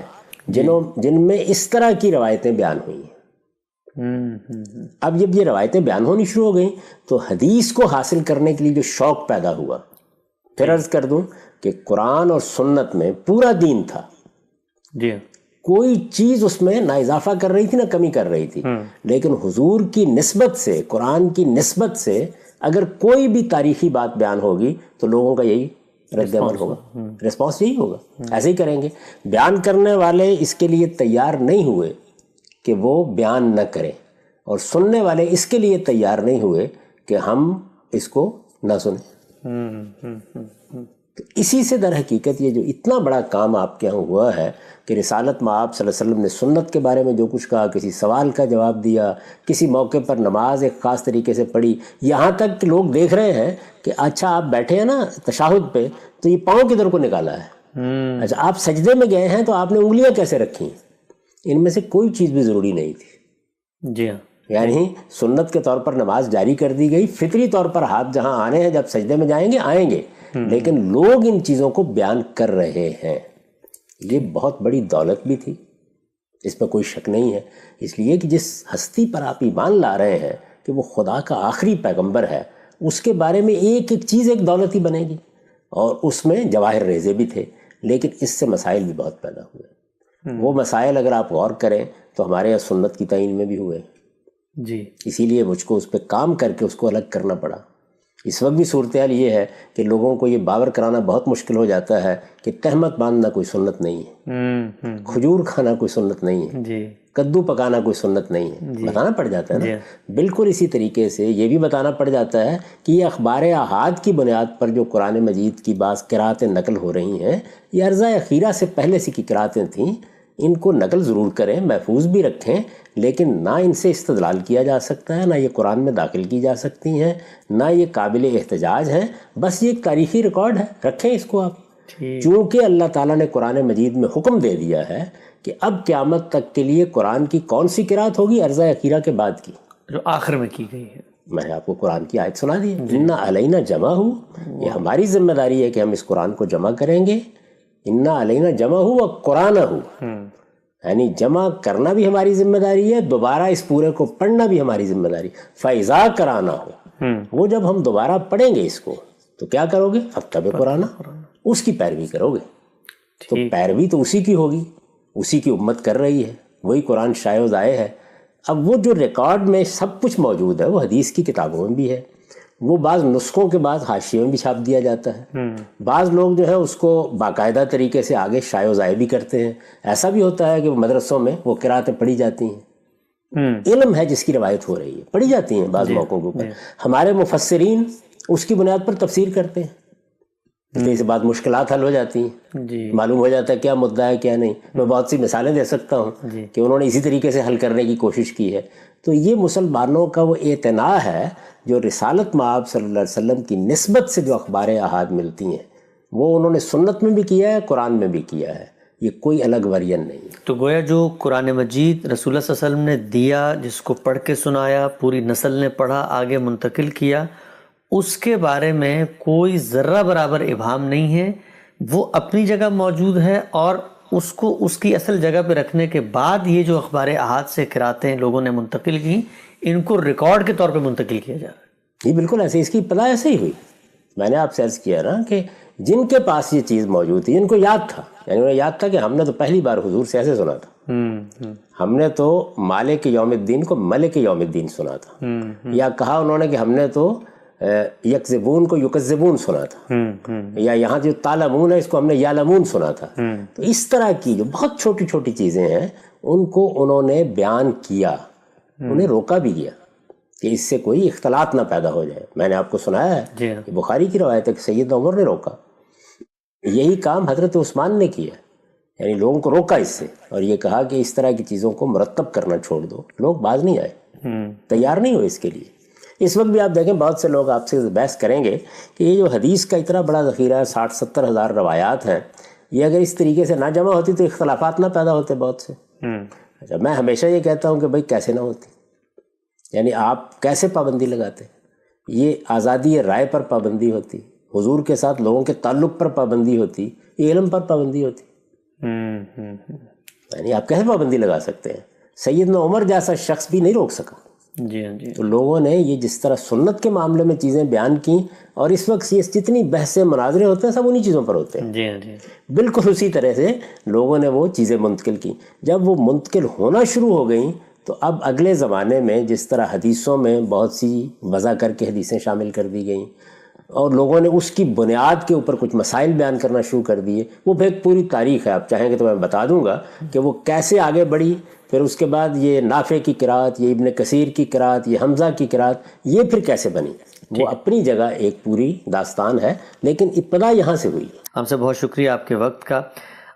جن میں اس طرح کی روایتیں بیان ہوئی ہیں۔ اب جب یہ روایتیں بیان ہونی شروع ہو گئیں تو حدیث کو حاصل کرنے کے لیے جو شوق پیدا ہوا، پھر عرض کر دوں کہ قرآن اور سنت میں پورا دین تھا، جی، کوئی چیز اس میں نہ اضافہ کر رہی تھی نہ کمی کر رہی تھی، لیکن حضور کی نسبت سے، قرآن کی نسبت سے اگر کوئی بھی تاریخی بات بیان ہوگی تو لوگوں کا یہی رد عمل ہوگا، رسپانس یہی ہوگا، ایسے ہی کریں گے۔ بیان کرنے والے اس کے لیے تیار نہیں ہوئے کہ وہ بیان نہ کریں، اور سننے والے اس کے لیے تیار نہیں ہوئے کہ ہم اس کو نہ سنیں۔ تو اسی سے در حقیقت یہ جو اتنا بڑا کام آپ کے یہاں ہوا ہے کہ رسالت مآب صلی اللہ علیہ وسلم نے سنت کے بارے میں جو کچھ کہا، کسی سوال کا جواب دیا، کسی موقع پر نماز ایک خاص طریقے سے پڑھی، یہاں تک کہ لوگ دیکھ رہے ہیں کہ اچھا آپ بیٹھے ہیں نا تشہد پہ تو یہ پاؤں کدھر کو نکالا ہے، اچھا آپ سجدے میں گئے ہیں تو آپ نے انگلیاں کیسے رکھی ہیں، ان میں سے کوئی چیز بھی ضروری نہیں تھی۔ جی ہاں، یعنی سنت کے طور پر نماز جاری کر دی گئی، فطری طور پر ہاتھ جہاں آنے ہیں جب سجدے میں جائیں گے آئیں گے، لیکن لوگ ان چیزوں کو بیان کر رہے ہیں۔ یہ بہت بڑی دولت بھی تھی، اس میں کوئی شک نہیں ہے، اس لیے کہ جس ہستی پر آپ ایمان لا رہے ہیں کہ وہ خدا کا آخری پیغمبر ہے، اس کے بارے میں ایک ایک چیز ایک دولت ہی بنے گی، اور اس میں جواہر ریزے بھی تھے، لیکن اس سے مسائل بھی بہت پیدا ہوئے۔ وہ مسائل اگر آپ غور کریں تو ہمارے یہاں سنت کی تعین میں بھی ہوئے، جی، اسی لیے مجھ کو اس پہ کام کر کے اس کو الگ کرنا پڑا۔ اس وقت بھی صورتحال یہ ہے کہ لوگوں کو یہ باور کرانا بہت مشکل ہو جاتا ہے کہ تہمت باندھنا کوئی سنت نہیں ہے، کھجور کھانا کوئی سنت نہیں ہے، جی، کدو پکانا کوئی سنت نہیں ہے، بتانا پڑ جاتا ہے نا۔ بالکل اسی طریقے سے یہ بھی بتانا پڑ جاتا ہے کہ یہ اخبار احاد کی بنیاد پر جو قرآن مجید کی بعض قراتیں نقل ہو رہی ہیں، یہ عرضہ اخیرہ سے پہلے سے کی قراتیں تھیں، ان کو نقل ضرور کریں، محفوظ بھی رکھیں، لیکن نہ ان سے استدلال کیا جا سکتا ہے، نہ یہ قرآن میں داخل کی جا سکتی ہیں، نہ یہ قابل احتجاج ہیں، بس یہ ایک تاریخی ریکارڈ ہے، رکھیں اس کو آپ۔ چونکہ اللہ تعالیٰ نے قرآن مجید میں حکم دے دیا ہے کہ اب قیامت تک کے لیے قرآن کی کون سی قرات ہوگی، عرضہ اخیرہ کے بعد کی، جو آخر میں کی گئی ہے۔ میں نے آپ کو قرآن کی آیت سنا دی، انا علینا جمع ہو، یہ ہماری ذمہ داری ہے کہ ہم اس قرآن کو جمع کریں گے، انا علینا جمع ہو و قرآن ہو، یعنی جمع کرنا بھی ہماری ذمہ داری ہے، دوبارہ اس پورے کو پڑھنا بھی ہماری ذمہ داری، فیضا کرانا ہو، وہ جب ہم دوبارہ پڑھیں گے اس کو تو کیا کرو گے، فتبع قرآن، اس کی پیروی کرو گے، تو پیروی تو اسی کی ہوگی، اسی کی امت کر رہی ہے، وہی قرآن شائع و ضائع ہے۔ اب وہ جو ریکارڈ میں سب کچھ موجود ہے وہ حدیث کی کتابوں میں بھی ہے، وہ بعض نسخوں کے بعد حاشیوں میں بھی چھاپ دیا جاتا ہے، بعض لوگ جو ہے اس کو باقاعدہ طریقے سے آگے شائع و ضائع بھی کرتے ہیں، ایسا بھی ہوتا ہے کہ مدرسوں میں وہ قراتیں پڑھی جاتی ہیں، علم ہے جس کی روایت ہو رہی ہے، پڑھی جاتی ہیں بعض موقعوں کے اوپر، ہمارے مفسرین اس کی بنیاد پر تفسیر کرتے ہیں، اس کے بعد مشکلات حل ہو جاتی ہیں، معلوم ہو جاتا ہے کیا مدعا ہے کیا نہیں۔ میں بہت سی مثالیں دے سکتا ہوں کہ انہوں نے اسی طریقے سے حل کرنے کی کوشش کی ہے۔ تو یہ مسلمانوں کا وہ اعتناء ہے جو رسالت مآب صلی اللہ علیہ وسلم کی نسبت سے جو اخبار احاد ملتی ہیں وہ انہوں نے سنت میں بھی کیا ہے، قرآن میں بھی کیا ہے، یہ کوئی الگ ورژن نہیں ہے۔ تو گویا جو قرآن مجید رسول اللہ صلی اللہ علیہ وسلم نے دیا، جس کو پڑھ کے سنایا، پوری نسل نے پڑھا، آگے منتقل کیا، اس کے بارے میں کوئی ذرہ برابر ابہام نہیں ہے، وہ اپنی جگہ موجود ہے، اور اس کو اس کی اصل جگہ پہ رکھنے کے بعد یہ جو اخبار احاد سے قراتیں لوگوں نے منتقل کی، ان کو ریکارڈ کے طور پہ منتقل کیا جا رہا ہے۔ یہ بالکل ایسے، اس کی ابتدا ایسے ہی ہوئی۔ میں نے آپ سے عرض کیا نا کہ جن کے پاس یہ چیز موجود تھی، ان کو یاد تھا، یعنی انہیں یاد تھا کہ ہم نے تو پہلی بار حضور سے ایسے سنا تھا، ہم نے تو مالک یوم الدین کو ملک یوم الدین سنا تھا، یا کہا انہوں نے کہ ہم نے تو یکذبون کو یکذبون سنا تھا، یا یہاں جو تعلمون ہے اس کو ہم نے یعلمون سنا تھا۔ تو اس طرح کی جو بہت چھوٹی چھوٹی چیزیں ہیں ان کو انہوں نے بیان کیا، انہیں روکا بھی گیا کہ اس سے کوئی اختلاط نہ پیدا ہو جائے۔ میں نے آپ کو سنایا ہے کہ بخاری کی روایت ہے کہ سیدنا عمر نے روکا، یہی کام حضرت عثمان نے کیا، یعنی لوگوں کو روکا اس سے، اور یہ کہا کہ اس طرح کی چیزوں کو مرتب کرنا چھوڑ دو۔ لوگ باز نہیں آئے، تیار نہیں ہوئے اس کے لیے۔ اس وقت بھی آپ دیکھیں بہت سے لوگ آپ سے بحث کریں گے کہ یہ جو حدیث کا اتنا بڑا ذخیرہ ہے، 60-70 ہزار روایات ہیں، یہ اگر اس طریقے سے نہ جمع ہوتی تو اختلافات نہ پیدا ہوتے بہت سے۔ اچھا، میں ہمیشہ یہ کہتا ہوں کہ بھائی کیسے نہ ہوتی، یعنی آپ کیسے پابندی لگاتے؟ یہ آزادی رائے پر پابندی ہوتی، حضور کے ساتھ لوگوں کے تعلق پر پابندی ہوتی، یہ علم پر پابندی ہوتی، یعنی آپ کیسے پابندی لگا سکتے ہیں؟ سیدنا عمر جیسا شخص بھی نہیں روک سکا۔ جی تو لوگوں نے یہ جس طرح سنت کے معاملے میں چیزیں بیان کی، اور اس وقت یہ جتنی بحثیں مناظرے ہوتے ہیں سب انہی چیزوں پر ہوتے ہیں، جی بالکل اسی طرح سے لوگوں نے وہ چیزیں منتقل کی۔ جب وہ منتقل ہونا شروع ہو گئیں تو اب اگلے زمانے میں جس طرح حدیثوں میں بہت سی وضع کر کے حدیثیں شامل کر دی گئیں، اور لوگوں نے اس کی بنیاد کے اوپر کچھ مسائل بیان کرنا شروع کر دیے، وہ بھی ایک پوری تاریخ ہے، آپ چاہیں گے تو میں بتا دوں گا کہ وہ کیسے آگے بڑھی۔ پھر اس کے بعد یہ نافع کی قرات، یہ ابن کثیر کی قرات، یہ حمزہ کی قرات، یہ پھر کیسے بنی، وہ اپنی جگہ ایک پوری داستان ہے، لیکن ابتدا یہاں سے ہوئی۔ ہم سے بہت شکریہ آپ کے وقت کا۔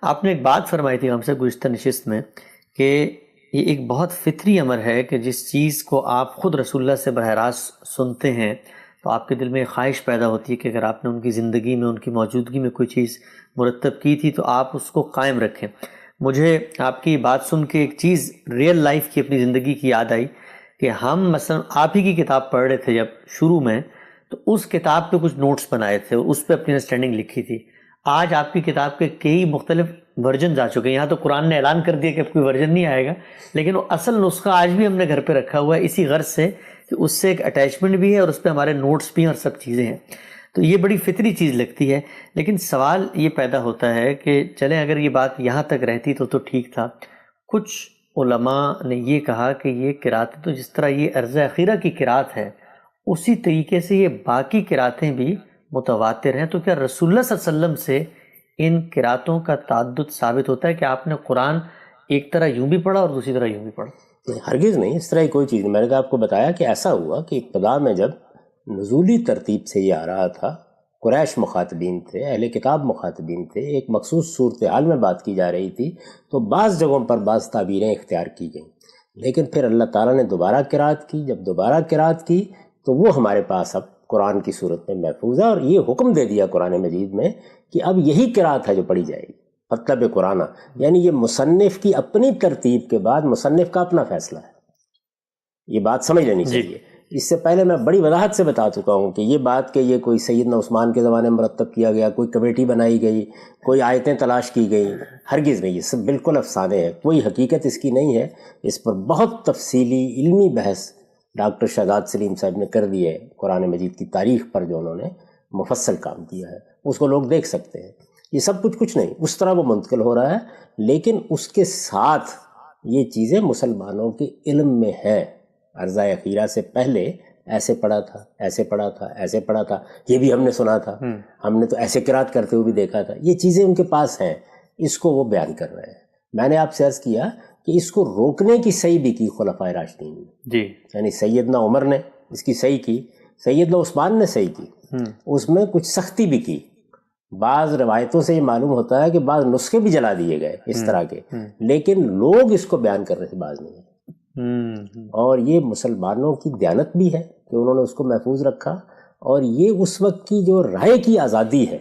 آپ نے ایک بات فرمائی تھی ہم سے گزشتہ نشست میں کہ یہ ایک بہت فطری امر ہے کہ جس چیز کو آپ خود رسول اللہ سے براہ راست سنتے ہیں تو آپ کے دل میں ایک خواہش پیدا ہوتی ہے کہ اگر آپ نے ان کی زندگی میں، ان کی موجودگی میں کوئی چیز مرتب کی تھی تو آپ اس کو قائم رکھیں۔ مجھے آپ کی بات سن کے ایک چیز ریئل لائف کی، اپنی زندگی کی یاد آئی کہ ہم مثلا آپ ہی کی کتاب پڑھ رہے تھے جب شروع میں، تو اس کتاب پہ کچھ نوٹس بنائے تھے، اس پہ اپنی انڈرسٹینڈنگ لکھی تھی۔ آج آپ کی کتاب کے کئی مختلف ورژنز آ چکے ہیں، یہاں تو قرآن نے اعلان کر دیا کہ اب کوئی ورژن نہیں آئے گا، لیکن وہ اصل نسخہ آج بھی ہم نے گھر پہ رکھا ہوا ہے، اسی غرض سے کہ اس سے ایک اٹیچمنٹ بھی ہے اور اس پہ ہمارے نوٹس بھی ہیں اور سب چیزیں ہیں۔ تو یہ بڑی فطری چیز لگتی ہے، لیکن سوال یہ پیدا ہوتا ہے کہ چلیں اگر یہ بات یہاں تک رہتی تو ٹھیک تھا۔ کچھ علماء نے یہ کہا کہ یہ قراتیں تو جس طرح یہ عرض اخیرہ کی قرات ہے اسی طریقے سے یہ باقی قراتیں بھی متواتر ہیں، تو کیا رسول اللہ صلی اللہ علیہ وسلم سے ان قراتوں کا تعدد ثابت ہوتا ہے کہ آپ نے قرآن ایک طرح یوں بھی پڑھا اور دوسری طرح یوں بھی پڑھا؟ ہرگز نہیں، اس طرح کی کوئی چیز نہیں۔ میں نے آپ کو بتایا کہ ایسا ہوا کہ ابتدا میں جب نزولی ترتیب سے یہ آ رہا تھا، قریش مخاطبین تھے، اہل کتاب مخاطبین تھے، ایک مخصوص صورتحال میں بات کی جا رہی تھی، تو بعض جگہوں پر بعض تعبیریں اختیار کی گئیں، لیکن پھر اللہ تعالیٰ نے دوبارہ قرات کی۔ جب دوبارہ قرات کی تو وہ ہمارے پاس اب قرآن کی صورت میں محفوظ ہے، اور یہ حکم دے دیا قرآن مجید میں کہ اب یہی قرات ہے جو پڑھی جائے گی، مطلب قرآن، یعنی یہ مصنف کی اپنی ترتیب کے بعد مصنف کا اپنا فیصلہ ہے۔ یہ بات سمجھ لینی چاہیے۔ اس سے پہلے میں بڑی وضاحت سے بتا چکا ہوں کہ یہ بات کہ یہ کوئی سیدنا عثمان کے زمانے میں مرتب کیا گیا، کوئی کمیٹی بنائی گئی، کوئی آیتیں تلاش کی گئی، ہرگز نہیں، یہ سب بالکل افسانے ہیں، کوئی حقیقت اس کی نہیں ہے۔ اس پر بہت تفصیلی علمی بحث ڈاکٹر شہزاد سلیم صاحب نے کر دی ہے، قرآن مجید کی تاریخ پر جو انہوں نے مفصل کام کیا ہے، اس کو لوگ دیکھ سکتے ہیں۔ یہ سب کچھ نہیں، اس طرح وہ منتقل ہو رہا ہے، لیکن اس کے ساتھ یہ چیزیں مسلمانوں کے علم میں ہیں۔ عرضہ اخیرہ سے پہلے ایسے پڑھا تھا، ایسے پڑھا تھا، ایسے پڑھا تھا، یہ بھی ہم نے سنا تھا، ہم نے تو ایسے قرات کرتے ہوئے بھی دیکھا تھا، یہ چیزیں ان کے پاس ہیں، اس کو وہ بیان کر رہے ہیں۔ میں نے آپ سے عرض کیا کہ اس کو روکنے کی صحیح بھی کی خلفائے راشدین نے، یعنی سیدنا عمر نے اس کی صحیح کی، سیدنا عثمان نے صحیح کی، اس میں کچھ سختی بھی کی۔ بعض روایتوں سے یہ معلوم ہوتا ہے کہ بعض نسخے بھی جلا دیے گئے اس طرح کے، لیکن لوگ اس کو بیان کر رہے تھے، بعض نہیں۔ اور یہ مسلمانوں کی دیانت بھی ہے کہ انہوں نے اس کو محفوظ رکھا، اور یہ اس وقت کی جو رائے کی آزادی ہے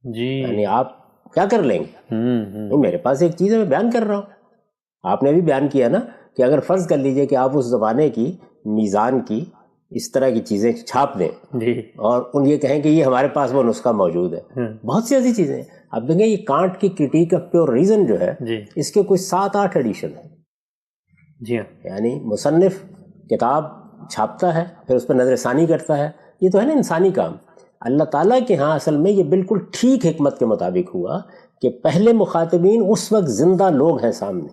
جی یعنی آپ کیا کر لیں گے؟ میرے پاس ایک چیز ہے، میں بیان کر رہا ہوں. آپ نے بھی بیان کیا نا کہ اگر فرض کر لیجئے کہ آپ اس زمانے کی میزان کی اس طرح کی چیزیں چھاپ دیں اور ان یہ کہیں کہ یہ ہمارے پاس وہ نسخہ موجود ہے. بہت سی ایسی چیزیں ہیں. آپ دیکھیں یہ کانٹ کی کرٹیک آف پیور ریزن جو ہے اس کے کوئی 7-8 ایڈیشن ہیں. جی ہاں، یعنی مصنف کتاب چھاپتا ہے، پھر اس پر نظر ثانی کرتا ہے. یہ تو ہے نا انسانی کام. اللہ تعالیٰ کے ہاں اصل میں یہ بالکل ٹھیک حکمت کے مطابق ہوا کہ پہلے مخاطبین اس وقت زندہ لوگ ہیں سامنے.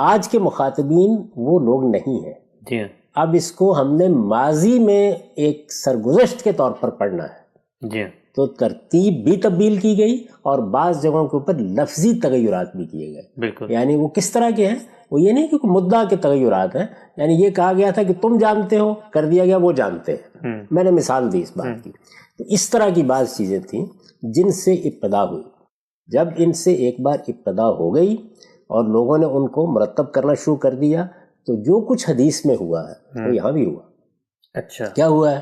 آج کے مخاطبین وہ لوگ نہیں ہیں. جی ہاں، اب اس کو ہم نے ماضی میں ایک سرگزشت کے طور پر پڑھنا ہے. جی ہاں، تو ترتیب بھی تبدیل کی گئی اور بعض جگہوں کے اوپر لفظی تغیرات بھی کیے گئے. بالکل. یعنی وہ کس طرح کے ہیں؟ وہ یہ نہیں کہ کوئی مدعا کے تغیرات ہیں. یعنی یہ کہا گیا تھا کہ تم جانتے ہو، کر دیا گیا وہ جانتے ہیں. میں نے مثال دی اس بات کی. تو اس طرح کی بعض چیزیں تھیں جن سے ابتدا ہوئی. جب ان سے ایک بار ابتدا ہو گئی اور لوگوں نے ان کو مرتب کرنا شروع کر دیا تو جو کچھ حدیث میں ہوا ہے وہ یہاں بھی ہوا. اچھا، کیا ہوا ہے؟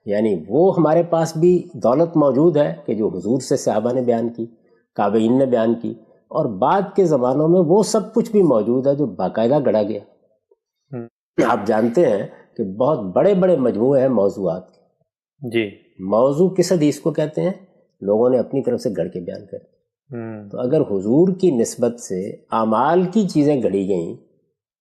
یعنی وہ ہمارے پاس بھی دولت موجود ہے کہ جو حضور سے صحابہ نے بیان کی، تابعین نے بیان کی، اور بعد کے زمانوں میں وہ سب کچھ بھی موجود ہے جو باقاعدہ گڑھا گیا. آپ جانتے ہیں کہ بہت بڑے بڑے مجموعے ہیں موضوعات کے. جی، موضوع کس حدیث کو کہتے ہیں؟ لوگوں نے اپنی طرف سے گڑھ کے بیان کر. تو اگر حضور کی نسبت سے اعمال کی چیزیں گڑھی گئیں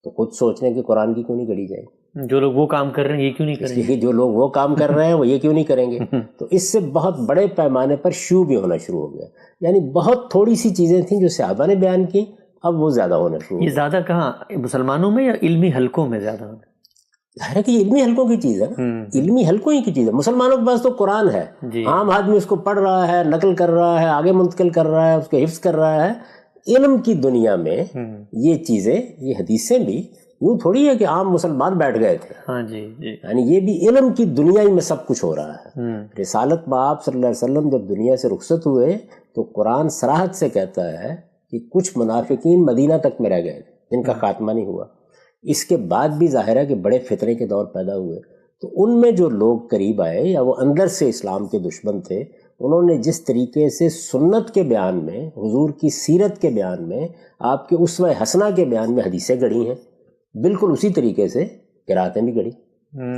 تو خود سوچ لیں کہ قرآن کی کیوں نہیں گڑھی جائیں؟ جو لوگ وہ کام کر رہے ہیں یہ کیوں نہیں کریں گے؟ جو لوگ وہ کام کر رہے ہیں وہ یہ کیوں نہیں کریں گے؟ تو اس سے بہت بڑے پیمانے پر شیوع بھی ہونا شروع ہو گیا. یعنی بہت تھوڑی سی چیزیں تھیں جو صحابہ نے بیان کی، اب وہ زیادہ ہونا شروع ہو یہ گیا. زیادہ کہاں، مسلمانوں میں یا علمی حلقوں میں زیادہ ہونا؟ ظاہر ہے کہ یہ علمی حلقوں کی چیز ہے نا. علمی حلقوں ہی کی چیز ہے. مسلمانوں کے پاس تو قرآن ہے، عام آدمی اس کو پڑھ رہا ہے، نقل کر رہا ہے، آگے منتقل کر رہا ہے، اس کو حفظ کر رہا ہے. علم کی دنیا میں یہ چیزیں، یہ حدیثیں بھی یوں تھوڑی ہے کہ عام مسلمان بیٹھ گئے تھے. ہاں جی، یعنی یہ بھی علم کی دنیا ہی میں سب کچھ ہو رہا ہے. رسالت باب صلی اللہ علیہ وسلم جب دنیا سے رخصت ہوئے تو قرآن صراحت سے کہتا ہے کہ کچھ منافقین مدینہ تک میں رہ گئے تھے جن کا خاتمہ نہیں ہوا. اس کے بعد بھی ظاہر ہے کہ بڑے فتنے کے دور پیدا ہوئے تو ان میں جو لوگ قریب آئے یا وہ اندر سے اسلام کے دشمن تھے، انہوں نے جس طریقے سے سنت کے بیان میں، حضور کی سیرت کے بیان میں، آپ کے اسوہ حسنہ کے بیان میں حدیثیں گڑھی ہیں، بالکل اسی طریقے سے قراتیں بھی گڑھی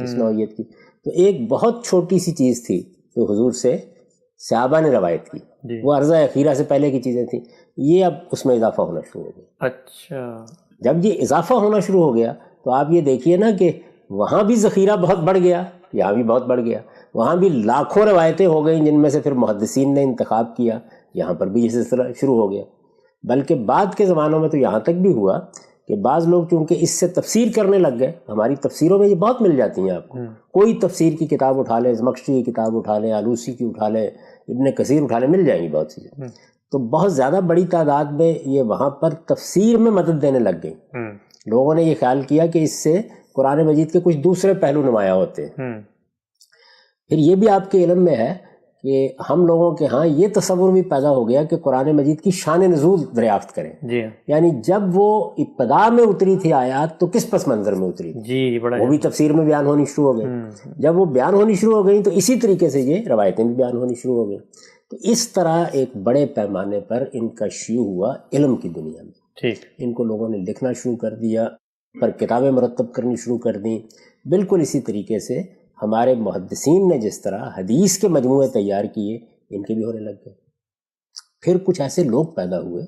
اس نوعیت کی. تو ایک بہت چھوٹی سی چیز تھی جو حضور سے صحابہ نے روایت کی، وہ عرضہ اخیرہ سے پہلے کی چیزیں تھیں. یہ اب اس میں اضافہ ہونا شروع ہو گیا. اچھا، جب یہ اضافہ ہونا شروع ہو گیا تو آپ یہ دیکھیے نا کہ وہاں بھی ذخیرہ بہت بڑھ گیا، یہاں بھی بہت بڑھ گیا. وہاں بھی لاکھوں روایتیں ہو گئیں جن میں سے پھر محدثین نے انتخاب کیا. یہاں پر بھی یہ سلسلہ شروع ہو گیا. بلکہ بعد کے زمانوں میں تو یہاں تک بھی ہوا کہ بعض لوگ چونکہ اس سے تفسیر کرنے لگ گئے. ہماری تفسیروں میں یہ بہت مل جاتی ہیں آپ کو. کوئی تفسیر کی کتاب اٹھا لیں، زمخشری کی کتاب اٹھا لیں، آلوسی کی اٹھا لیں، ابن کثیر اٹھا لیں، مل جائیں گی بہت سی. تو بہت زیادہ بڑی تعداد میں یہ وہاں پر تفسیر میں مدد دینے لگ گئی. لوگوں نے یہ خیال کیا کہ اس سے قرآن مجید کے کچھ دوسرے پہلو نمایاں ہوتے ہیں. پھر یہ بھی آپ کے علم میں ہے کہ ہم لوگوں کے ہاں یہ تصور بھی پیدا ہو گیا کہ قرآن مجید کی شان نزول دریافت کریں. یعنی جب وہ ابتدا میں اتری تھی آیات تو کس پس منظر میں اتری تھی، وہ بھی تفسیر میں بیان ہونی شروع ہو گئی. جب وہ بیان ہونی شروع ہو گئی تو اسی طریقے سے یہ روایتیں بھی بیان ہونی شروع ہو گئی. تو اس طرح ایک بڑے پیمانے پر ان کا شیوع ہوا علم کی دنیا میں. ان کو لوگوں نے لکھنا شروع کر دیا، پر کتابیں مرتب کرنی شروع کر دیں. بالکل اسی طریقے سے ہمارے محدثین نے جس طرح حدیث کے مجموعے تیار کیے، ان کے بھی ہونے لگ گئے. پھر کچھ ایسے لوگ پیدا ہوئے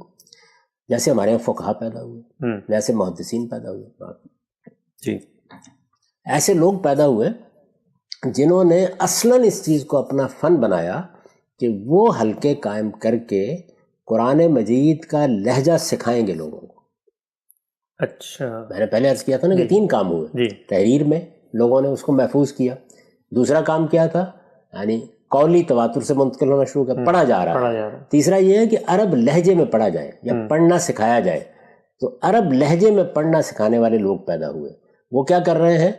جیسے ہمارے یہاں فقہا پیدا ہوئے، جیسے محدثین پیدا ہوئے. ایسے لوگ پیدا ہوئے جنہوں نے اصلاً اس چیز کو اپنا فن بنایا کہ وہ حلقے قائم کر کے قرآن مجید کا لہجہ سکھائیں گے لوگوں کو. اچھا، میں نے پہلے عرض کیا تھا نا کہ 3 کام ہوئے. تحریر میں لوگوں نے اس کو محفوظ کیا. دوسرا کام کیا تھا؟ یعنی قولی تواتر سے منتقل ہونا شروع کیا، پڑھا جا رہا ہے. تیسرا یہ ہے کہ عرب لہجے میں پڑھا جائے یا پڑھنا سکھایا جائے. تو عرب لہجے میں پڑھنا سکھانے والے لوگ پیدا ہوئے. وہ کیا کر رہے ہیں؟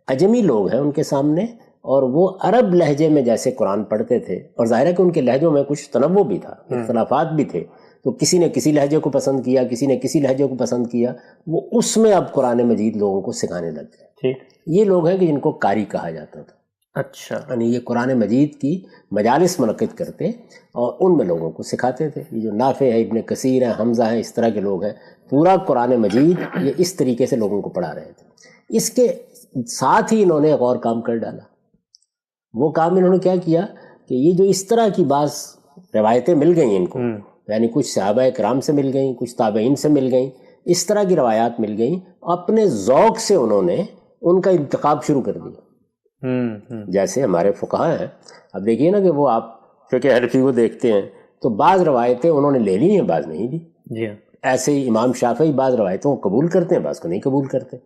عجمی لوگ ہیں ان کے سامنے، اور وہ عرب لہجے میں جیسے قرآن پڑھتے تھے، اور ظاہر ہے کہ ان کے لہجوں میں کچھ تنوع بھی تھا، اختلافات بھی تھے. تو کسی نے کسی لہجے کو پسند کیا، کسی نے کسی لہجے کو پسند کیا. وہ اس میں اب قرآن مجید لوگوں کو سکھانے لگ گئے. یہ لوگ ہیں کہ جن کو قاری کہا جاتا تھا. اچھا، یعنی یہ قرآن مجید کی مجالس منعقد کرتے اور ان میں لوگوں کو سکھاتے تھے. یہ جو نافع ہے، ابن کثیر ہیں، حمزہ ہیں، اس طرح کے لوگ ہیں، پورا قرآن مجید یہ اس طریقے سے لوگوں کو پڑھا رہے تھے. اس کے ساتھ ہی انہوں نے ایک اور کام کر ڈالا. وہ کام انہوں نے کیا کیا کہ یہ جو اس طرح کی بعض روایتیں مل گئیں ان کو، یعنی کچھ صحابہ کرام سے مل گئیں، کچھ تابعین سے مل گئیں، اس طرح کی روایات مل گئیں، اپنے ذوق سے انہوں نے ان کا انتخاب شروع کر دیا. جیسے ہمارے فقہا ہیں، اب دیکھیے نا کہ وہ آپ فقہ حنفی کو دیکھتے ہیں تو بعض روایتیں انہوں نے لے لی ہیں، بعض نہیں لی. جی ایسے ہی امام شافعی بعض روایتوں کو قبول کرتے ہیں، بعض کو نہیں قبول کرتے.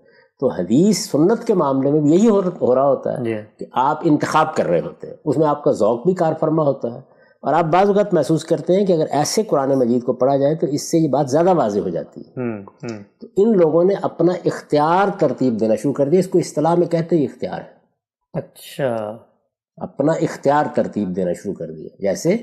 تو حدیث سنت کے معاملے میں بھی یہی ہو رہا ہوتا ہے کہ آپ انتخاب کر رہے ہوتے ہیں، اس میں آپ کا ذوق بھی کار فرما ہوتا ہے، اور آپ بعض اوقات محسوس کرتے ہیں کہ اگر ایسے قرآن مجید کو پڑھا جائے تو اس سے یہ بات زیادہ واضح ہو جاتی ہے. تو ان لوگوں نے اپنا اختیار ترتیب دینا شروع کر دیا. اس کو اصطلاح میں کہتے ہیں اختیار ہے. اچھا، اپنا اختیار ترتیب دینا شروع کر دیا. جیسے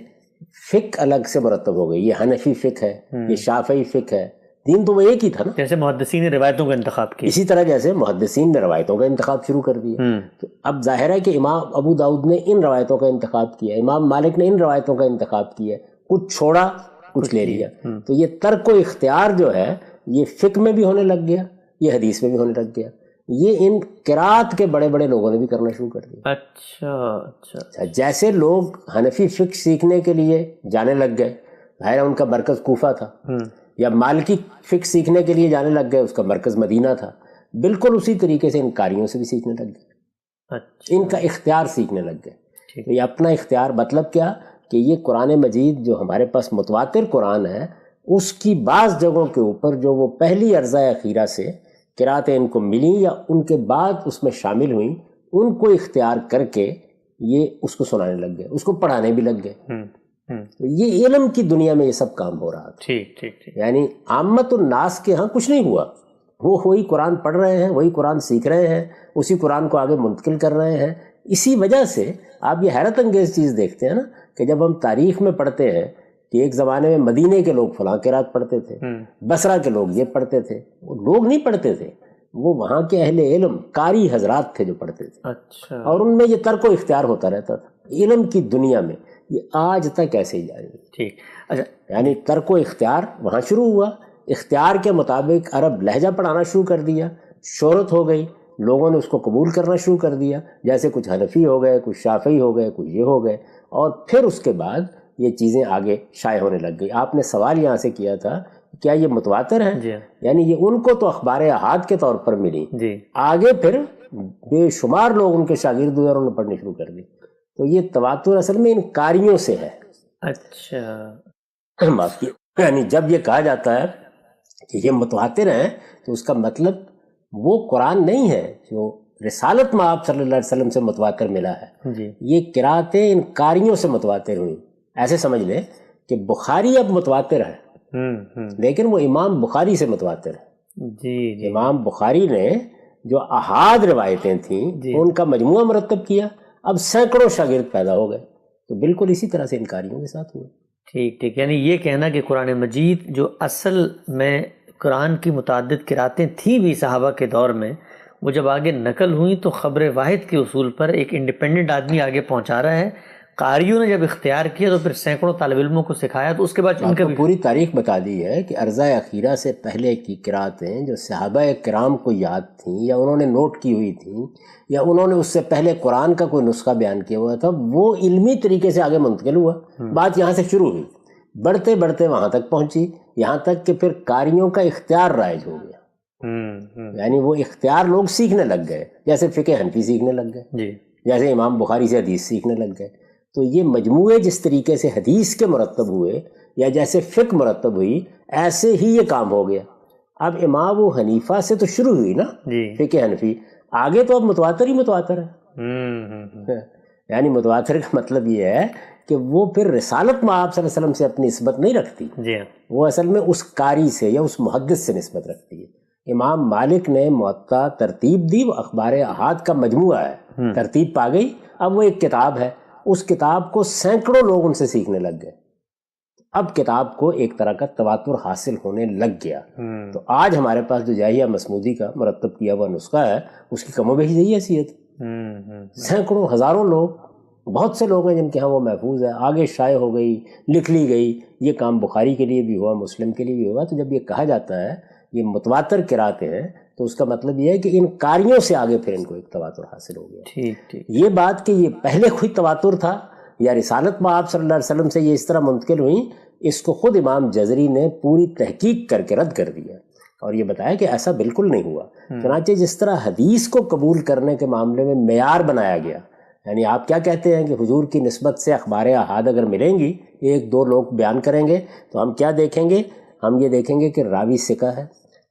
فقہ الگ سے مرتب ہو گئی، یہ حنفی فقہ ہے، یہ شافعی فقہ ہے. دین تو وہ ایک ہی تھا نا. جیسے محدثین نے روایتوں کا انتخاب کیا، اسی طرح جیسے محدثین نے روایتوں کا انتخاب شروع کر دیا. تو اب ظاہر ہے کہ امام ابو داؤد نے ان روایتوں کا انتخاب کیا، امام مالک نے ان روایتوں کا انتخاب کیا، کچھ چھوڑا کچھ لے لیا. تو یہ ترک و اختیار جو ہے یہ فقہ میں بھی ہونے لگ گیا، یہ حدیث میں بھی ہونے لگ گیا. یہ ان قرات کے بڑے بڑے لوگوں نے بھی کرنا شروع کر دیا. اچھا، جیسے لوگ حنفی فقہ سیکھنے کے لیے جانے لگ گئے، ظاہر ان کا مرکز کوفہ تھا، یا مالکی فقہ سیکھنے کے لیے جانے لگ گئے، اس کا مرکز مدینہ تھا. بالکل اسی طریقے سے ان قاریوں سے بھی سیکھنے لگ گئے، ان کا اختیار سیکھنے لگ گئے. تو یہ اپنا اختیار مطلب کیا کہ یہ قرآن مجید جو ہمارے پاس متواتر قرآن ہے، اس کی بعض جگہوں کے اوپر جو وہ پہلی ارضہ اخیرہ سے قراتیں ان کو ملیں یا ان کے بعد اس میں شامل ہوئیں، ان کو اختیار کر کے یہ اس کو سنانے لگ گئے، اس کو پڑھانے بھی لگ گئے. یہ علم کی دنیا میں یہ سب کام ہو رہا تھا. ٹھیک. یعنی عامت الناس کے ہاں کچھ نہیں ہوا، وہ وہی قرآن پڑھ رہے ہیں، وہی قرآن سیکھ رہے ہیں، اسی قرآن کو آگے منتقل کر رہے ہیں. اسی وجہ سے آپ یہ حیرت انگیز چیز دیکھتے ہیں نا کہ جب ہم تاریخ میں پڑھتے ہیں کہ ایک زمانے میں مدینے کے لوگ فلاں قرات پڑھتے تھے، بصرہ کے لوگ یہ پڑھتے تھے، وہ لوگ نہیں پڑھتے تھے، وہ وہاں کے اہل علم قاری حضرات تھے جو پڑھتے تھے. اچھا، اور ان میں یہ ترک و اختیار ہوتا رہتا تھا. علم کی دنیا میں یہ آج تک ایسے ہی جاری ہے. ٹھیک. اچھا، یعنی ترک و اختیار وہاں شروع ہوا، اختیار کے مطابق عرب لہجہ پڑھانا شروع کر دیا، شہرت ہو گئی، لوگوں نے اس کو قبول کرنا شروع کر دیا. جیسے کچھ حنفی ہو گئے، کچھ شافعی ہو گئے، کچھ یہ ہو گئے، اور پھر اس کے بعد یہ چیزیں آگے شائع ہونے لگ گئی. آپ نے سوال یہاں سے کیا تھا کیا یہ متواتر ہیں؟ یعنی یہ ان کو تو اخبار احاد کے طور پر ملی، آگے پھر بے شمار لوگ ان کے شاگرد ہوئے اور انہوں نے پڑھنے شروع کر دی. تو یہ تواتر اصل میں ان قاریوں سے ہے. اچھا، معاف کیے، یعنی جب یہ کہا جاتا ہے کہ یہ متواتر ہیں تو اس کا مطلب وہ قرآن نہیں ہے جو رسالت میں آپ صلی اللہ علیہ وسلم سے متواتر ملا ہے. یہ قراتیں ان قاریوں سے متواتر ہوئیں. ایسے سمجھ لیں کہ بخاری اب متواتر ہے، لیکن وہ امام بخاری سے متواتر ہے. امام بخاری نے جو احاد روایتیں تھیں ان کا مجموعہ مرتب کیا، اب سینکڑوں شاگرد پیدا ہو گئے. تو بالکل اسی طرح سے ان قاریوں کے ساتھ ہوئے. ٹھیک. یعنی یہ کہنا کہ قرآن مجید جو اصل میں قرآن کی متعدد قراتیں تھیں بھی صحابہ کے دور میں، وہ جب آگے نقل ہوئیں تو خبر واحد کے اصول پر ایک انڈیپینڈنٹ آدمی آگے پہنچا رہا ہے. قاریوں نے جب اختیار کیا تو پھر سینکڑوں طالب علموں کو سکھایا، تو اس کے بعد ان کا پوری تاریخ بتا دی ہے کہ ارضہ اخیرہ سے پہلے کی قراتیں جو صحابہ کرام کو یاد تھیں یا انہوں نے نوٹ کی ہوئی تھیں یا انہوں نے اس سے پہلے قرآن کا کوئی نسخہ بیان کیا ہوا تھا، وہ علمی طریقے سے آگے منتقل ہوا. بات یہاں سے شروع ہوئی، بڑھتے بڑھتے وہاں تک پہنچی، یہاں تک کہ پھر قاریوں کا اختیار رائج ہو گیا. یعنی وہ اختیار لوگ سیکھنے لگ گئے، جیسے فقہ حنفی سیکھنے لگ گئے، جیسے امام بخاری سے حدیث سیکھنے لگ گئے. تو یہ مجموعے جس طریقے سے حدیث کے مرتب ہوئے یا جیسے فقہ مرتب ہوئی، ایسے ہی یہ کام ہو گیا. اب امام ابو حنیفہ سے تو شروع ہوئی نا فقہ حنفی، آگے تو اب متواتر ہی متواتر ہے. یعنی متواتر کا مطلب یہ ہے کہ وہ پھر رسالت میں آپ صلی اللہ علیہ وسلم سے اپنی نسبت نہیں رکھتی، وہ اصل میں اس قاری سے یا اس محدث سے نسبت رکھتی ہے. امام مالک نے موطا ترتیب دی، وہ اخبار احاد کا مجموعہ ہے، ترتیب پا گئی، اب وہ ایک کتاب ہے. اس کتاب کو سینکڑوں لوگ ان سے سیکھنے لگ گئے. اب کتاب کو ایک طرح کا تواتر حاصل ہونے لگ گیا. تو آج ہمارے پاس جو جاہیہ مسمودی کا مرتب کیا ہوا نسخہ ہے، اس کی کم و بیش یہی حیثیت ہے. سینکڑوں ہزاروں لوگ، بہت سے لوگ ہیں جن کے ہاں وہ محفوظ ہے، آگے شائع ہو گئی، لکھ لی گئی. یہ کام بخاری کے لیے بھی ہوا، مسلم کے لیے بھی ہوا. تو جب یہ کہا جاتا ہے یہ متواتر قراتیں ہیں تو اس کا مطلب یہ ہے کہ ان قاریوں سے آگے پھر ان کو ایک تواتر حاصل ہو گیا. ٹھیک ٹھیک. یہ بات کہ یہ پہلے کوئی تواتر تھا یا رسالت میں آپ صلی اللہ علیہ وسلم سے یہ اس طرح منتقل ہوئی، اس کو خود امام جزری نے پوری تحقیق کر کے رد کر دیا اور یہ بتایا کہ ایسا بالکل نہیں ہوا. چنانچہ جس طرح حدیث کو قبول کرنے کے معاملے میں معیار بنایا گیا، یعنی آپ کیا کہتے ہیں کہ حضور کی نسبت سے اخبار احاد اگر ملیں گی، ایک دو لوگ بیان کریں گے تو ہم کیا دیکھیں گے؟ ہم یہ دیکھیں گے کہ راوی ثقہ ہے،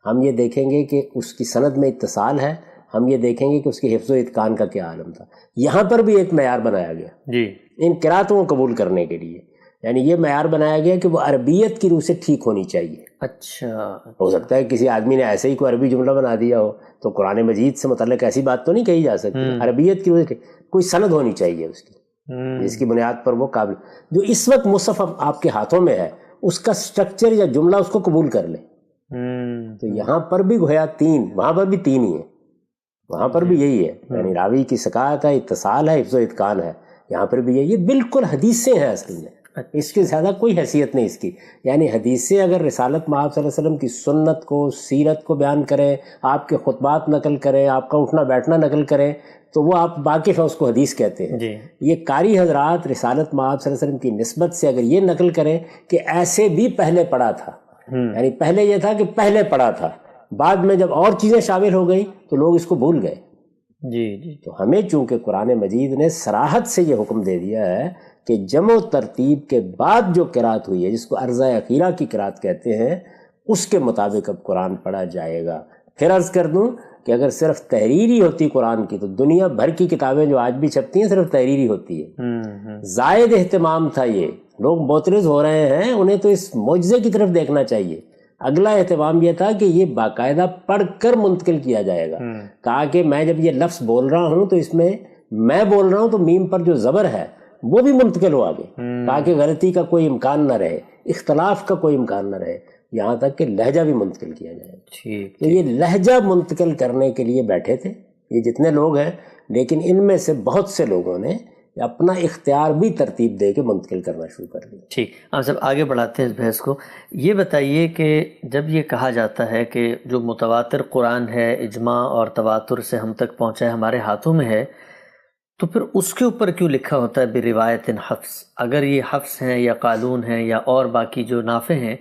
ہم یہ دیکھیں گے کہ اس کی سند میں اتصال ہے، ہم یہ دیکھیں گے کہ اس کی حفظ و اتقان کا کیا عالم تھا. یہاں پر بھی ایک معیار بنایا گیا جی ان قراتوں کو قبول کرنے کے لیے، یعنی یہ معیار بنایا گیا کہ وہ عربیت کی روح سے ٹھیک ہونی چاہیے. اچھا. ہو سکتا ہے کسی آدمی نے ایسے ہی کوئی عربی جملہ بنا دیا ہو تو قرآن مجید سے متعلق ایسی بات تو نہیں کہی جا سکتی. عربیت کی روح سے کوئی سند ہونی چاہیے اس کی، جس کی بنیاد پر وہ قابل، جو اس وقت مصحف آپ کے ہاتھوں میں ہے اس کا سٹرکچر یا جملہ اس کو قبول کر لے. تو یہاں پر بھی گویا تین، وہاں پر بھی تین ہی ہیں، وہاں پر بھی یہی ہے، یعنی راوی کی ثقافت ہے، اتصال ہے، حفظ و اتقان ہے. یہاں پر بھی یہ بالکل حدیثیں ہیں اصل میں، اس کے زیادہ کوئی حیثیت نہیں اس کی. یعنی حدیثیں اگر رسالت میں آپ صلی اللہ علیہ وسلم کی سنت کو، سیرت کو بیان کریں، آپ کے خطبات نقل کریں، آپ کا اٹھنا بیٹھنا نقل کریں تو وہ آپ واقف ہیں، اس کو حدیث کہتے ہیں. یہ قاری حضرات رسالت میں آپ صلی اللہ علیہ وسلم کی نسبت سے اگر یہ نقل کریں کہ ایسے بھی پہلے پڑھا تھا، یعنی پہلے یہ تھا کہ پہلے پڑھا تھا، بعد میں جب اور چیزیں شامل ہو گئی تو لوگ اس کو بھول گئے. جی. تو ہمیں چونکہ قرآن مجید نے صراحت سے یہ حکم دے دیا ہے کہ جمع و ترتیب کے بعد جو قرات ہوئی ہے، جس کو عرضہ اخیرہ کی قرات کہتے ہیں، اس کے مطابق اب قرآن پڑھا جائے گا. پھر عرض کر دوں کہ اگر صرف تحریری ہوتی قرآن کی تو دنیا بھر کی کتابیں جو آج بھی چھپتی ہیں صرف تحریری ہوتی ہے. زائد اہتمام تھا، یہ لوگ معترض ہو رہے ہیں، انہیں تو اس معجزے کی طرف دیکھنا چاہیے. اگلا اہتمام یہ تھا کہ یہ باقاعدہ پڑھ کر منتقل کیا جائے گا. کہا کہ میں جب یہ لفظ بول رہا ہوں تو اس میں بول رہا ہوں تو میم پر جو زبر ہے وہ بھی منتقل ہو آگے، تاکہ غلطی کا کوئی امکان نہ رہے، اختلاف کا کوئی امکان نہ رہے، یہاں تک کہ لہجہ بھی منتقل کیا جائے. تو یہ لہجہ منتقل کرنے کے لیے بیٹھے تھے یہ جتنے لوگ ہیں، لیکن ان میں سے بہت سے لوگوں نے اپنا اختیار بھی ترتیب دے کے منتقل کرنا شروع کر دیا. ٹھیک، ہم سب آگے بڑھاتے ہیں اس بحث کو. یہ بتائیے کہ جب یہ کہا جاتا ہے کہ جو متواتر قرآن ہے اجماع اور تواتر سے ہم تک پہنچا ہے، ہمارے ہاتھوں میں ہے، تو پھر اس کے اوپر کیوں لکھا ہوتا ہے بروایت حفظ؟ اگر یہ حفظ ہیں یا قالون ہیں یا اور باقی جو نافع ہیں،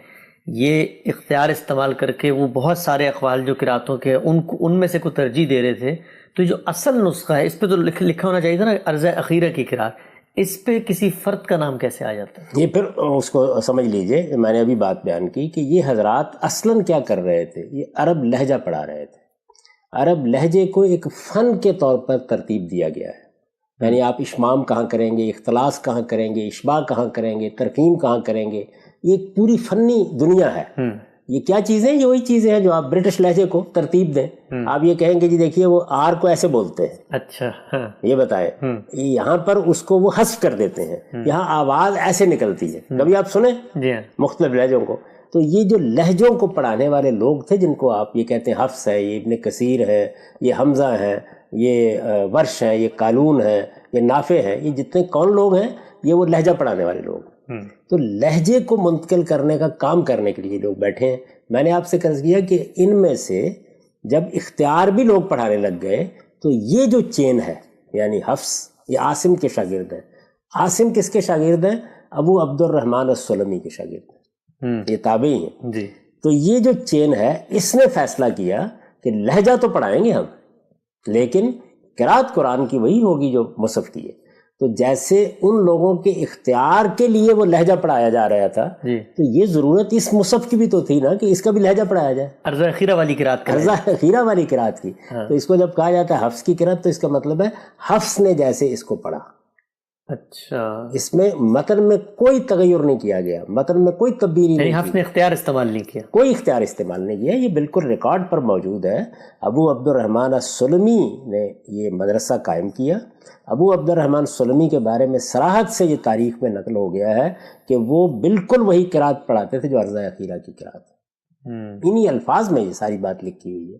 یہ اختیار استعمال کر کے وہ بہت سارے اقوال جو قراتوں کے ان میں سے کوئی ترجیح دے رہے تھے، تو جو اصل نسخہ ہے اس پہ تو لکھا ہونا چاہیے تھا نا عرض اخیرہ کی قرات، اس پہ کسی فرد کا نام کیسے آ جاتا ہے؟ یہ پھر اس کو سمجھ لیجئے، میں نے ابھی بات بیان کی کہ یہ حضرات اصلاً کیا کر رہے تھے، یہ عرب لہجہ پڑھا رہے تھے. عرب لہجے کو ایک فن کے طور پر ترتیب دیا گیا ہے، یعنی آپ اشمام کہاں کریں گے، اختلاس کہاں کریں گے، اشباع کہاں کریں گے، ترقیم کہاں کریں گے. یہ ایک پوری فنی دنیا ہے. یہ کیا چیزیں؟ یہ وہی چیزیں ہیں جو آپ برٹش لہجے کو ترتیب دیں. آپ یہ کہیں گے جی دیکھیے وہ آر کو ایسے بولتے ہیں، اچھا یہ بتائیں، یہاں پر اس کو وہ حذف کر دیتے ہیں، یہاں آواز ایسے نکلتی ہے. کبھی آپ سنیں مختلف لہجوں کو؟ تو یہ جو لہجوں کو پڑھانے والے لوگ تھے جن کو آپ یہ کہتے ہیں حفص ہے، یہ ابن کثیر ہے، یہ حمزہ ہے، یہ ورش ہے، یہ قالون ہے، یہ نافع ہے، یہ جتنے کون لوگ ہیں یہ وہ لہجہ پڑھانے والے لوگ. تو لہجے کو منتقل کرنے کا کام کرنے کے لیے لوگ بیٹھے ہیں. میں نے آپ سے عرض کیا کہ ان میں سے جب اختیار بھی لوگ پڑھانے لگ گئے تو یہ جو چین ہے، یعنی حفص یہ عاصم کے شاگرد ہیں. عاصم کس کے شاگرد ہیں؟ ابو عبد الرحمن السلمی کے شاگرد ہیں، یہ تابعی ہیں. جی. تو یہ جو چین ہے اس نے فیصلہ کیا کہ لہجہ تو پڑھائیں گے ہم، لیکن قرات قرآن کی وہی ہوگی جو مصحف کی ہے. تو جیسے ان لوگوں کے اختیار کے لیے وہ لہجہ پڑھایا جا رہا تھا، تو یہ ضرورت اس مصحف کی بھی تو تھی نا کہ اس کا بھی لہجہ پڑھایا جائے، عرض اخیرہ والی قرات، عرض اخیرہ والی قرات کی. تو اس کو جب کہا جاتا ہے حفص کی قرات تو اس کا مطلب ہے حفص نے جیسے اس کو پڑھا. اچھا، اس میں متن میں کوئی تغیر نہیں کیا گیا، متن میں کوئی تبدیلی نہیں، حفص نے اختیار استعمال نہیں کیا، کوئی اختیار استعمال نہیں کیا. یہ بالکل ریکارڈ پر موجود ہے. ابو عبد الرحمن السلمی نے یہ مدرسہ قائم کیا. ابو عبد الرحمن سلمی کے بارے میں صراحت سے یہ تاریخ میں نقل ہو گیا ہے کہ وہ بالکل وہی قرات پڑھاتے تھے جو عرض اخیرہ کی قرات. انہی الفاظ میں یہ ساری بات لکھی ہوئی ہے،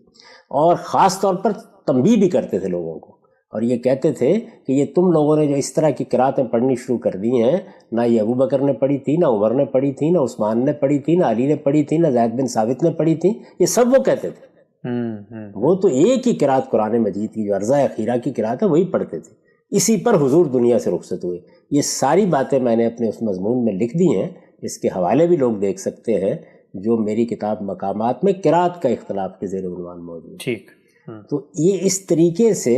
اور خاص طور پر تنبیہ بھی کرتے تھے لوگوں کو. اور یہ کہتے تھے کہ یہ تم لوگوں نے جو اس طرح کی قراتیں پڑھنی شروع کر دی ہیں، نہ یہ ابو بکر نے پڑھی تھی، نہ عمر نے پڑھی تھی، نہ عثمان نے پڑھی تھی، نہ علی نے پڑھی تھی، نہ زید بن ثابت نے پڑھی تھی، یہ سب وہ کہتے تھے۔ وہ تو ایک ہی قرات قرآن مجید کی جو عرضہ اخیرہ کی قرات ہے وہی پڑھتے تھے، اسی پر حضور دنیا سے رخصت ہوئے۔ یہ ساری باتیں میں نے اپنے اس مضمون میں لکھ دی ہیں، اس کے حوالے بھی لوگ دیکھ سکتے ہیں، جو میری کتاب مقامات میں قرات کا اختلاف کے زیر عنوان موجود ہے۔ ٹھیک۔ تو یہ اس طریقے سے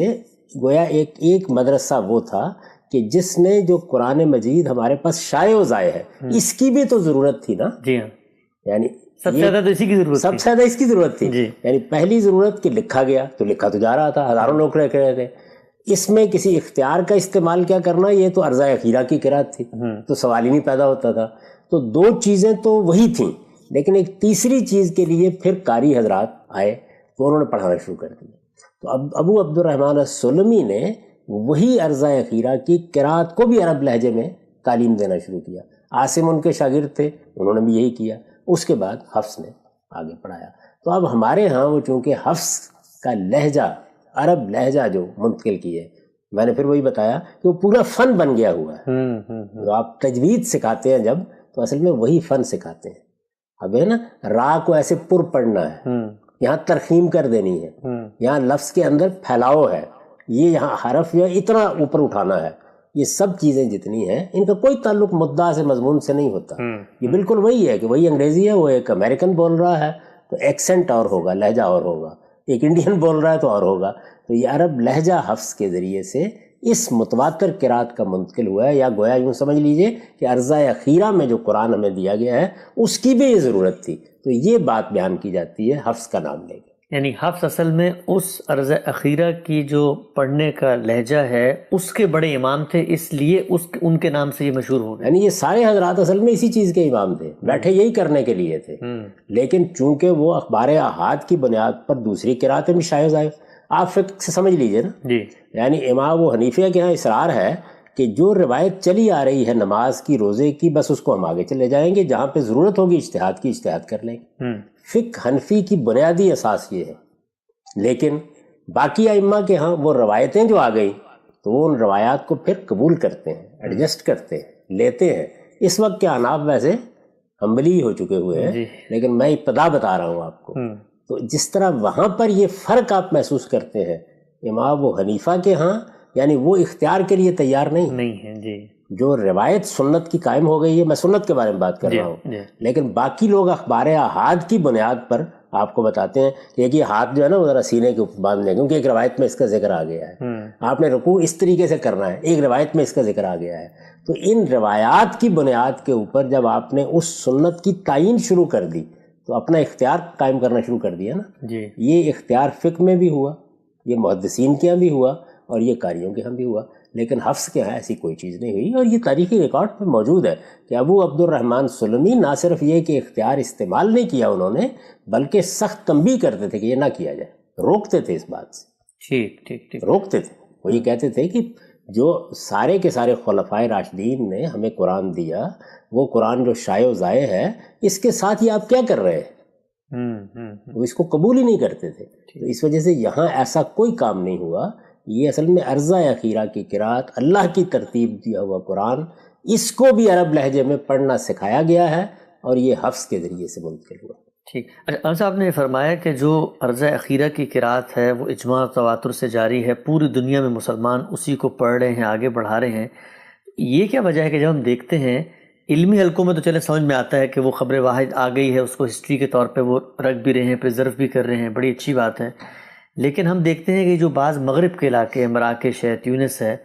گویا ایک مدرسہ وہ تھا کہ جس نے جو قرآن مجید ہمارے پاس شائع و ضائع ہے، اس کی بھی تو ضرورت تھی نا۔ جی ہاں، یعنی سب سے زیادہ تو اسی کی ضرورت سب سے زیادہ اس کی ضرورت تھی۔ جی۔ یعنی پہلی ضرورت کہ لکھا گیا تو لکھا تو جا رہا تھا، ہزاروں لوگ رہ رہے تھے، اس میں کسی اختیار کا استعمال کیا کرنا، یہ تو عرضہ اخیرہ کی قرات تھی، تو سوال ہی نہیں پیدا ہوتا تھا۔ تو دو چیزیں تو وہی تھیں، لیکن ایک تیسری چیز کے لیے پھر قاری حضرات آئے تو انہوں نے پڑھانا شروع کر دیا۔ تو اب ابو عبد الرحمن السلمی نے وہی عرضہ اخیرہ کی قرات کو بھی عرب لہجے میں تعلیم دینا شروع کیا۔ عاصم ان کے شاگرد تھے، انہوں نے بھی یہی کیا۔ اس کے بعد حفص نے آگے پڑھایا۔ تو اب ہمارے ہاں وہ چونکہ حفص کا لہجہ عرب لہجہ جو منتقل کی ہے، میں نے پھر وہی بتایا کہ وہ پورا فن بن گیا ہوا ہے۔ جو آپ تجوید سکھاتے ہیں جب، تو اصل میں وہی فن سکھاتے ہیں۔ اب ہے نا، را کو ایسے پر پڑھنا ہے، یہاں ترخیم کر دینی ہے، یہاں لفظ کے اندر پھیلاؤ ہے، یہ یہاں حرف یا اتنا اوپر اٹھانا ہے، یہ سب چیزیں جتنی ہیں ان کا کوئی تعلق مدعا سے مضمون سے نہیں ہوتا۔ یہ بالکل وہی ہے کہ وہی انگریزی ہے، وہ ایک امریکن بول رہا ہے تو ایکسنٹ اور ہوگا، لہجہ اور ہوگا، ایک انڈین بول رہا ہے تو اور ہوگا۔ تو یہ عرب لہجہ حفظ کے ذریعے سے اس متواتر قرات کا منتقل ہوا ہے، یا گویا یوں سمجھ لیجئے کہ عرضہ اخیرہ میں جو قرآن ہمیں دیا گیا ہے اس کی بھی یہ ضرورت تھی۔ تو یہ بات بیان کی جاتی ہے حفظ کا نام لے کے۔ یعنی حفظ اصل میں اس عرض اخیرہ کی جو پڑھنے کا لہجہ ہے اس کے بڑے امام تھے، اس لیے ان کے نام سے یہ مشہور ہو گیا۔ یعنی یہ سارے حضرات اصل میں اسی چیز کے امام تھے، بیٹھے یہی کرنے کے لیے تھے، لیکن چونکہ وہ اخبار احاد کی بنیاد پر دوسری قراتیں بھی شائع آئے۔ آپ فقہ سے سمجھ لیجئے نا، جی، یعنی امام ابو حنیفہ کے ہاں اصرار ہے کہ جو روایت چلی آ رہی ہے نماز کی، روزے کی، بس اس کو ہم آگے چلے جائیں گے، جہاں پہ ضرورت ہوگی اجتہاد کی اجتہاد کر لیں گے۔ فقہ حنفی کی بنیادی اساس یہ ہے، لیکن باقی ائمہ کے ہاں وہ روایتیں جو آ گئی تو وہ ان روایات کو پھر قبول کرتے ہیں، ایڈجسٹ کرتے ہیں، لیتے ہیں۔ اس وقت کے احناف ویسے حنبلی ہو چکے ہوئے ہیں، لیکن میں ابتدا بتا رہا ہوں آپ کو۔ تو جس طرح وہاں پر یہ فرق آپ محسوس کرتے ہیں، امام ابو حنیفہ کے ہاں یعنی وہ اختیار کے لیے تیار نہیں ہے۔ جی، جو روایت سنت کی قائم ہو گئی ہے، میں سنت کے بارے میں بات کر رہا ہوں، لیکن باقی لوگ اخبار احاد کی بنیاد پر آپ کو بتاتے ہیں کہ ایک یہ ہاتھ جو ہے نا وہ ذرا سینے کے اوپر باندھ لیں، کیونکہ ایک روایت میں اس کا ذکر آ گیا ہے، آپ نے رکوع اس طریقے سے کرنا ہے، ایک روایت میں اس کا ذکر آ گیا ہے۔ تو ان روایات کی بنیاد کے اوپر جب آپ نے اس سنت کی تعین شروع کر دی تو اپنا اختیار قائم کرنا شروع کر دیا نا۔ یہ اختیار فقہ میں بھی ہوا، یہ محدثین کے ہاں بھی ہوا، اور یہ قاریوں کے ہاں بھی ہوا، لیکن حفظ کے ہاں ایسی کوئی چیز نہیں ہوئی۔ اور یہ تاریخی ریکارڈ میں موجود ہے کہ ابو عبد الرحمن سلمی نہ صرف یہ کہ اختیار استعمال نہیں کیا انہوں نے، بلکہ سخت تنبیہ کرتے تھے کہ یہ نہ کیا جائے، روکتے تھے اس بات سے، ٹھیک روکتے تھے۔ وہ یہ کہتے تھے کہ جو سارے کے سارے خلفائے راشدین نے ہمیں قرآن دیا، وہ قرآن جو شائع و ضائع ہے، اس کے ساتھ یہ آپ کیا کر رہے ہیں؟ وہ اس کو قبول ہی نہیں کرتے تھے۔ تو اس وجہ سے یہاں ایسا کوئی کام نہیں ہوا۔ یہ اصل میں عرضہ اخیرہ کی قرات، اللہ کی ترتیب دیا ہوا قرآن، اس کو بھی عرب لہجے میں پڑھنا سکھایا گیا ہے، اور یہ حفظ کے ذریعے سے منتقل ہوا۔ ٹھیک۔ اچھا صاحب نے فرمایا کہ جو عرضہ اخیرہ کی قرات ہے وہ اجماع و تواتر سے جاری ہے، پوری دنیا میں مسلمان اسی کو پڑھ رہے ہیں، آگے بڑھا رہے ہیں۔ یہ کیا وجہ ہے کہ جب ہم دیکھتے ہیں علمی حلقوں میں تو چلے سمجھ میں آتا ہے کہ وہ خبر واحد آ گئی ہے، اس کو ہسٹری کے طور پہ وہ رکھ بھی رہے ہیں، پریزرو بھی کر رہے ہیں، بڑی اچھی بات ہے، لیکن ہم دیکھتے ہیں کہ جو بعض مغرب کے علاقے مراکش ہے، تیونس ہے،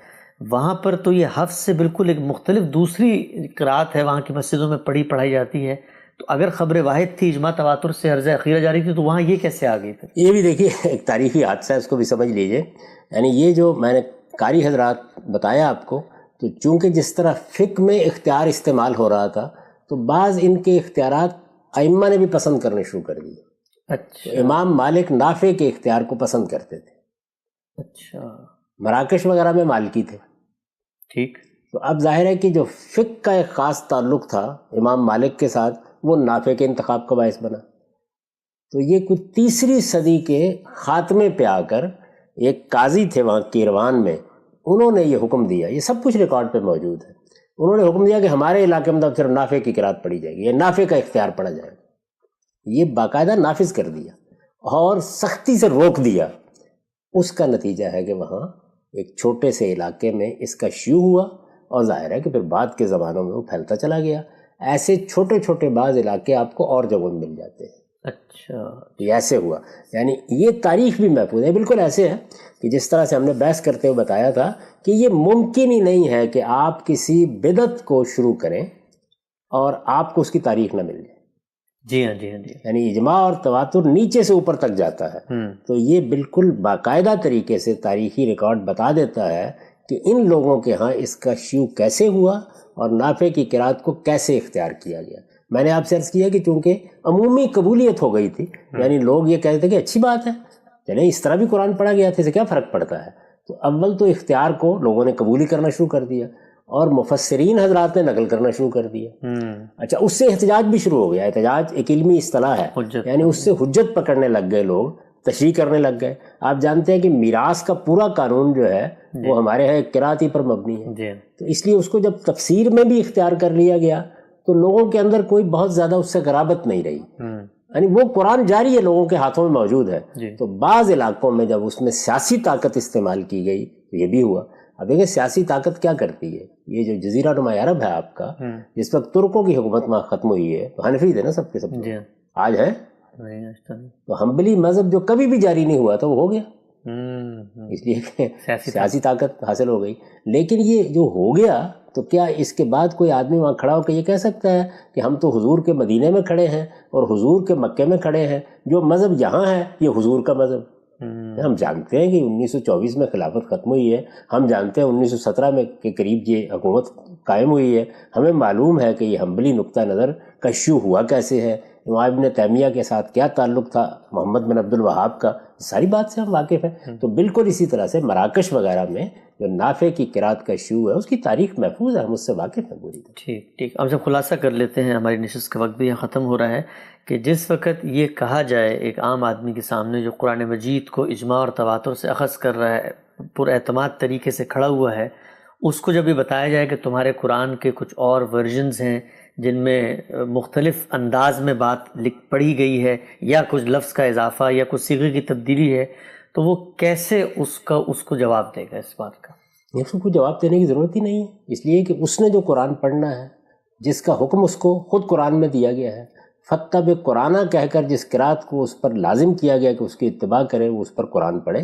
وہاں پر تو یہ حفظ سے بالکل ایک مختلف دوسری قرات ہے، وہاں کی مسجدوں میں پڑھائی جاتی ہے۔ تو اگر خبر واحد تھی، اجماع تواتر سے عرضہ اخیرہ جاری تھی، تو وہاں یہ کیسے آ گئی؟ یہ بھی دیکھیے ایک تاریخی حادثہ ہے، اس کو بھی سمجھ لیجئے۔ یعنی یہ جو میں نے قاری حضرات بتایا آپ کو، تو چونکہ جس طرح فقہ میں اختیار استعمال ہو رہا تھا، تو بعض ان کے اختیارات ائمہ نے بھی پسند کرنے شروع کر دیے۔ اچھا، امام مالک نافع کے اختیار کو پسند کرتے تھے، اچھا، مراکش وغیرہ میں مالکی تھے۔ ٹھیک۔ تو اب ظاہر ہے کہ جو فقہ کا ایک خاص تعلق تھا امام مالک کے ساتھ، وہ نافع کے انتخاب کا باعث بنا۔ تو یہ کچھ تیسری صدی کے خاتمے پہ آ کر ایک قاضی تھے وہاں کیروان میں، انہوں نے یہ حکم دیا، یہ سب کچھ ریکارڈ پہ موجود ہے، انہوں نے حکم دیا کہ ہمارے علاقے میں صرف نافع کی قرات پڑھی جائے گی، یہ نافع کا اختیار پڑھا جائے گا، یہ باقاعدہ نافذ کر دیا اور سختی سے روک دیا۔ اس کا نتیجہ ہے کہ وہاں ایک چھوٹے سے علاقے میں اس کا شیوع ہوا، اور ظاہر ہے کہ پھر بعد کے زمانوں میں وہ پھیلتا چلا گیا۔ ایسے چھوٹے چھوٹے بعض علاقے آپ کو اور جگہوں میں مل جاتے ہیں۔ اچھا، یہ ایسے ہوا، یعنی یہ تاریخ بھی محفوظ ہے، بالکل ایسے ہے کہ جس طرح سے ہم نے بحث کرتے ہوئے بتایا تھا کہ یہ ممکن ہی نہیں ہے کہ آپ کسی بدعت کو شروع کریں اور آپ کو اس کی تاریخ نہ مل جائے۔ جی ہاں، جی ہاں، جی یعنی اجماع اور تواتر نیچے سے اوپر تک جاتا ہے، تو یہ بالکل باقاعدہ طریقے سے تاریخی ریکارڈ بتا دیتا ہے کہ ان لوگوں کے ہاں اس کا شیوع کیسے ہوا اور نافع کی قرات کو کیسے اختیار کیا گیا۔ میں نے آپ سے عرض کیا کہ چونکہ عمومی قبولیت ہو گئی تھی، یعنی لوگ یہ کہتے تھے کہ اچھی بات ہے، چلیں اس طرح بھی قرآن پڑھا گیا تھا، اسے کیا فرق پڑتا ہے، تو اول تو اختیار کو لوگوں نے قبولی کرنا شروع کر دیا اور مفسرین حضرات نے نقل کرنا شروع کر دیا۔ اچھا، اس سے احتجاج بھی شروع ہو گیا۔ احتجاج ایک علمی اصطلاح ہے، یعنی اس سے حجت پکڑنے لگ گئے لوگ، تشریح کرنے لگ گئے۔ آپ جانتے ہیں کہ میراث کا پورا قانون جو ہے وہ ہمارے یہاں قرات ہی پر مبنی ہے، تو اس لیے اس کو جب تفسیر میں بھی اختیار کر لیا گیا تو لوگوں کے اندر کوئی بہت زیادہ اس سے قرابت نہیں رہی، یعنی وہ قرآن جاری ہے، لوگوں کے ہاتھوں میں موجود ہے۔ تو بعض علاقوں میں جب اس میں سیاسی طاقت استعمال کی گئی تو یہ بھی ہوا۔ اب دیکھیں سیاسی طاقت کیا کرتی ہے، یہ جو جزیرہ نما عرب ہے آپ کا، جس وقت ترکوں کی حکومت وہاں ختم ہوئی ہے تو حنفی تھے نا سب کے سب، آج ہے تو حنبلی مذہب جو کبھی بھی جاری نہیں ہوا تھا وہ ہو گیا، اس لیے کہ سیاسی طاقت حاصل ہو گئی۔ لیکن یہ جو ہو گیا تو کیا اس کے بعد کوئی آدمی وہاں کھڑا ہو کے یہ کہہ سکتا ہے کہ ہم تو حضور کے مدینے میں کھڑے ہیں اور حضور کے مکے میں کھڑے ہیں، جو مذہب یہاں ہے یہ حضور کا مذہب؟ ہم جانتے ہیں کہ 1924 میں خلافت ختم ہوئی ہے، ہم جانتے ہیں 1917 میں کے قریب یہ حکومت قائم ہوئی ہے، ہمیں معلوم ہے کہ یہ حنبلی نقطہ نظر کا شیوع ہوا کیسے ہے، امام ابن تیمیہ کے ساتھ کیا تعلق تھا، محمد بن عبد الوہاب کا، ساری بات سے ہم واقف ہیں۔ تو بالکل اسی طرح سے مراکش وغیرہ میں جو نافع کی قرات کا شیوع ہے اس کی تاریخ محفوظ ہے، ہم اس سے واقف ہیں پوری طرح۔ ٹھیک، اب جب خلاصہ کر لیتے ہیں، ہماری نشست کا وقت بھی یہاں ختم ہو رہا ہے، کہ جس وقت یہ کہا جائے ایک عام آدمی کے سامنے جو قرآن مجید کو اجماع اور تواتر سے اخذ کر رہا ہے، پر اعتماد طریقے سے کھڑا ہوا ہے، اس کو جب یہ بتایا جائے کہ تمہارے قرآن کے کچھ اور ورژنز ہیں جن میں مختلف انداز میں بات پڑھی گئی ہے، یا کچھ لفظ کا اضافہ یا کچھ صیغے کی تبدیلی ہے، تو وہ کیسے اس کو جواب دے گا اس بات کا؟ اس کو کوئی جواب دینے کی ضرورت ہی نہیں ہے، اس لیے کہ اس نے جو قرآن پڑھنا ہے، جس کا حکم اس کو خود قرآن میں دیا گیا ہے، فتب قرآن کہہ کر جس قرات کو اس پر لازم کیا گیا کہ اس کی اتباع کرے، وہ اس پر قرآن پڑھے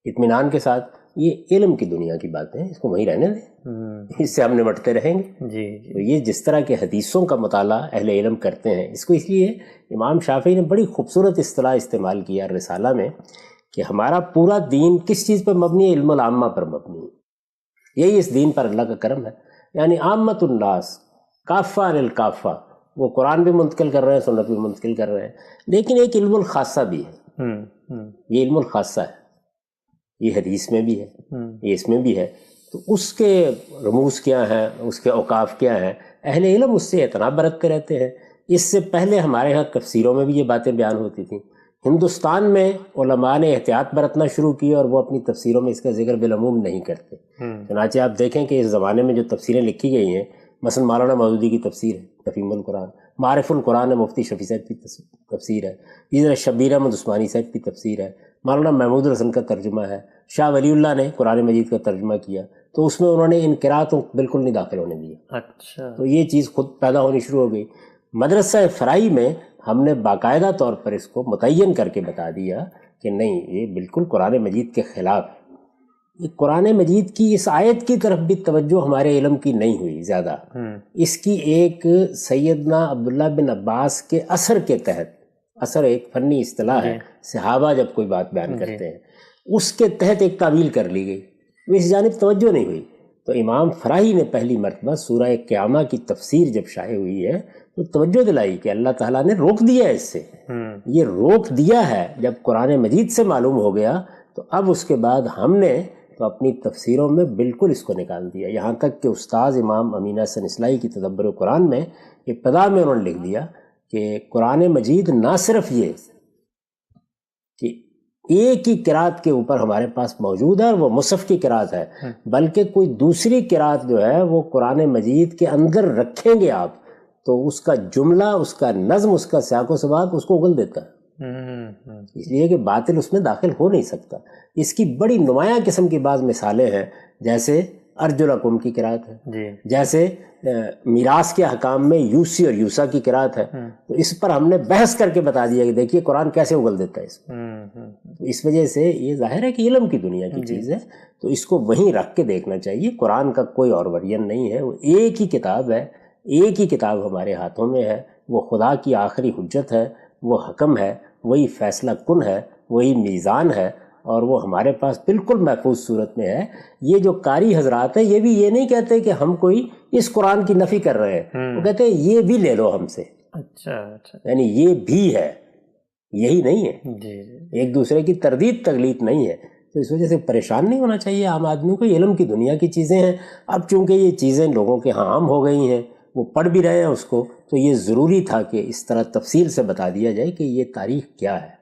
اطمینان کے ساتھ۔ یہ علم کی دنیا کی باتیں ہیں، اس کو وہیں رہنے دیں، اس سے ہم نمٹتے رہیں گے۔ تو یہ جس طرح کے حدیثوں کا مطالعہ اہل علم کرتے ہیں، اس کو اس لیے امام شافعی نے بڑی خوبصورت اصطلاح استعمال کیا رسالہ میں کہ ہمارا پورا دین کس چیز پر مبنی ہے؟ علم العامہ پر مبنی ہے، یہی اس دین پر اللہ کا کرم ہے۔ یعنی عامت الناس کافہ عن الکافہ، وہ قرآن بھی منتقل کر رہے ہیں، سنت بھی منتقل کر رہے ہیں، لیکن ایک علم الخاصہ بھی ہے، یہ علم الخاصہ ہے، یہ حدیث میں بھی ہے، یہ اس میں بھی ہے۔ تو اس کے رموز کیا ہیں، اس کے اوقاف کیا ہیں، اہل علم اس سے اعتناء برتتے رہتے ہیں۔ اس سے پہلے ہمارے ہاں تفسیروں میں بھی یہ باتیں بیان ہوتی تھیں، ہندوستان میں علماء نے احتیاط برتنا شروع کی اور وہ اپنی تفسیروں میں اس کا ذکر بالعموم نہیں کرتے۔ چنانچہ آپ دیکھیں کہ اس زمانے میں جو تفسیریں لکھی گئی ہیں، مثلا مولانا مودودی کی تفسیر ہے تفہیم القرآن، معرف القرآن ہے مفتی شفیع صاحب کی تفسیر ہے، اسی طرح شبیر احمد عثمانی صاحب کی تفسیر ہے، مولانا محمود الحسن کا ترجمہ ہے، شاہ ولی اللہ نے قرآن مجید کا ترجمہ کیا، تو اس میں انہوں نے ان قراتوں بالکل نہیں داخل ہونے دیا۔ اچھا، تو یہ چیز خود پیدا ہونی شروع ہو گئی۔ مدرسہ فرائی میں ہم نے باقاعدہ طور پر اس کو متعین کر کے بتا دیا کہ نہیں، یہ بالکل قرآن مجید کے خلاف ہے۔ قرآن مجید کی اس آیت کی طرف بھی توجہ ہمارے علم کی نہیں ہوئی زیادہ، اس کی ایک سیدنا عبداللہ بن عباس کے اثر کے تحت، اثر ایک فنی اصطلاح ہے، صحابہ جب کوئی بات بیان کرتے ہیں اس کے تحت ایک تعویل کر لی گئی، اس جانب توجہ نہیں ہوئی۔ تو امام فراہی نے پہلی مرتبہ سورہ قیامہ کی تفسیر جب شائع ہوئی ہے تو توجہ دلائی کہ اللہ تعالیٰ نے روک دیا ہے، اس سے یہ روک دیا ہے۔ جب قرآن مجید سے معلوم ہو گیا تو اب اس کے بعد ہم نے تو اپنی تفسیروں میں بالکل اس کو نکال دیا، یہاں تک کہ استاذ امام امین حسن اصلاحی کی تدبر قرآن میں ابتدا میں انہوں نے لکھ دیا کہ قرآن مجید نہ صرف یہ کہ ایک ہی قرات کے اوپر ہمارے پاس موجود ہے اور وہ مصحف کی قرات ہے، بلکہ کوئی دوسری قرات جو ہے وہ قرآن مجید کے اندر رکھیں گے آپ تو اس کا جملہ، اس کا نظم، اس کا سیاق و سباق اس کو اگل دیتا ہے، اس لیے کہ باطل اس میں داخل ہو نہیں سکتا۔ اس کی بڑی نمایاں قسم کی بعض مثالیں ہیں، جیسے ارجلکم کی قرات ہے، جیسے میراث کے حکام میں یوسی اور یوسا کی قرات ہے، تو اس پر ہم نے بحث کر کے بتا دیا کہ دیکھیے قرآن کیسے اگل دیتا ہے اس کو۔ اس وجہ سے یہ ظاہر ہے کہ علم کی دنیا کی چیز ہے، تو اس کو وہیں رکھ کے دیکھنا چاہیے۔ قرآن کا کوئی اور ورژن نہیں ہے، وہ ایک ہی کتاب ہے، ایک ہی کتاب ہمارے ہاتھوں میں ہے، وہ خدا کی آخری حجت ہے، وہ حکم ہے، وہی فیصلہ کن ہے، وہی میزان ہے، اور وہ ہمارے پاس بالکل محفوظ صورت میں ہے۔ یہ جو قاری حضرات ہیں یہ بھی یہ نہیں کہتے کہ ہم کوئی اس قرآن کی نفی کر رہے ہیں، وہ کہتے ہیں یہ بھی لے لو ہم سے، اچھا، یعنی یہ بھی ہے، یہی نہیں ہے، ایک دوسرے کی تردید تغلیط نہیں ہے۔ تو اس وجہ سے پریشان نہیں ہونا چاہیے عام آدمی کو، علم کی دنیا کی چیزیں ہیں۔ اب چونکہ یہ چیزیں لوگوں کے ہاں عام ہو گئی ہیں، وہ پڑھ بھی رہے ہیں اس کو، تو یہ ضروری تھا کہ اس طرح تفصیل سے بتا دیا جائے کہ یہ تاریخ کیا ہے۔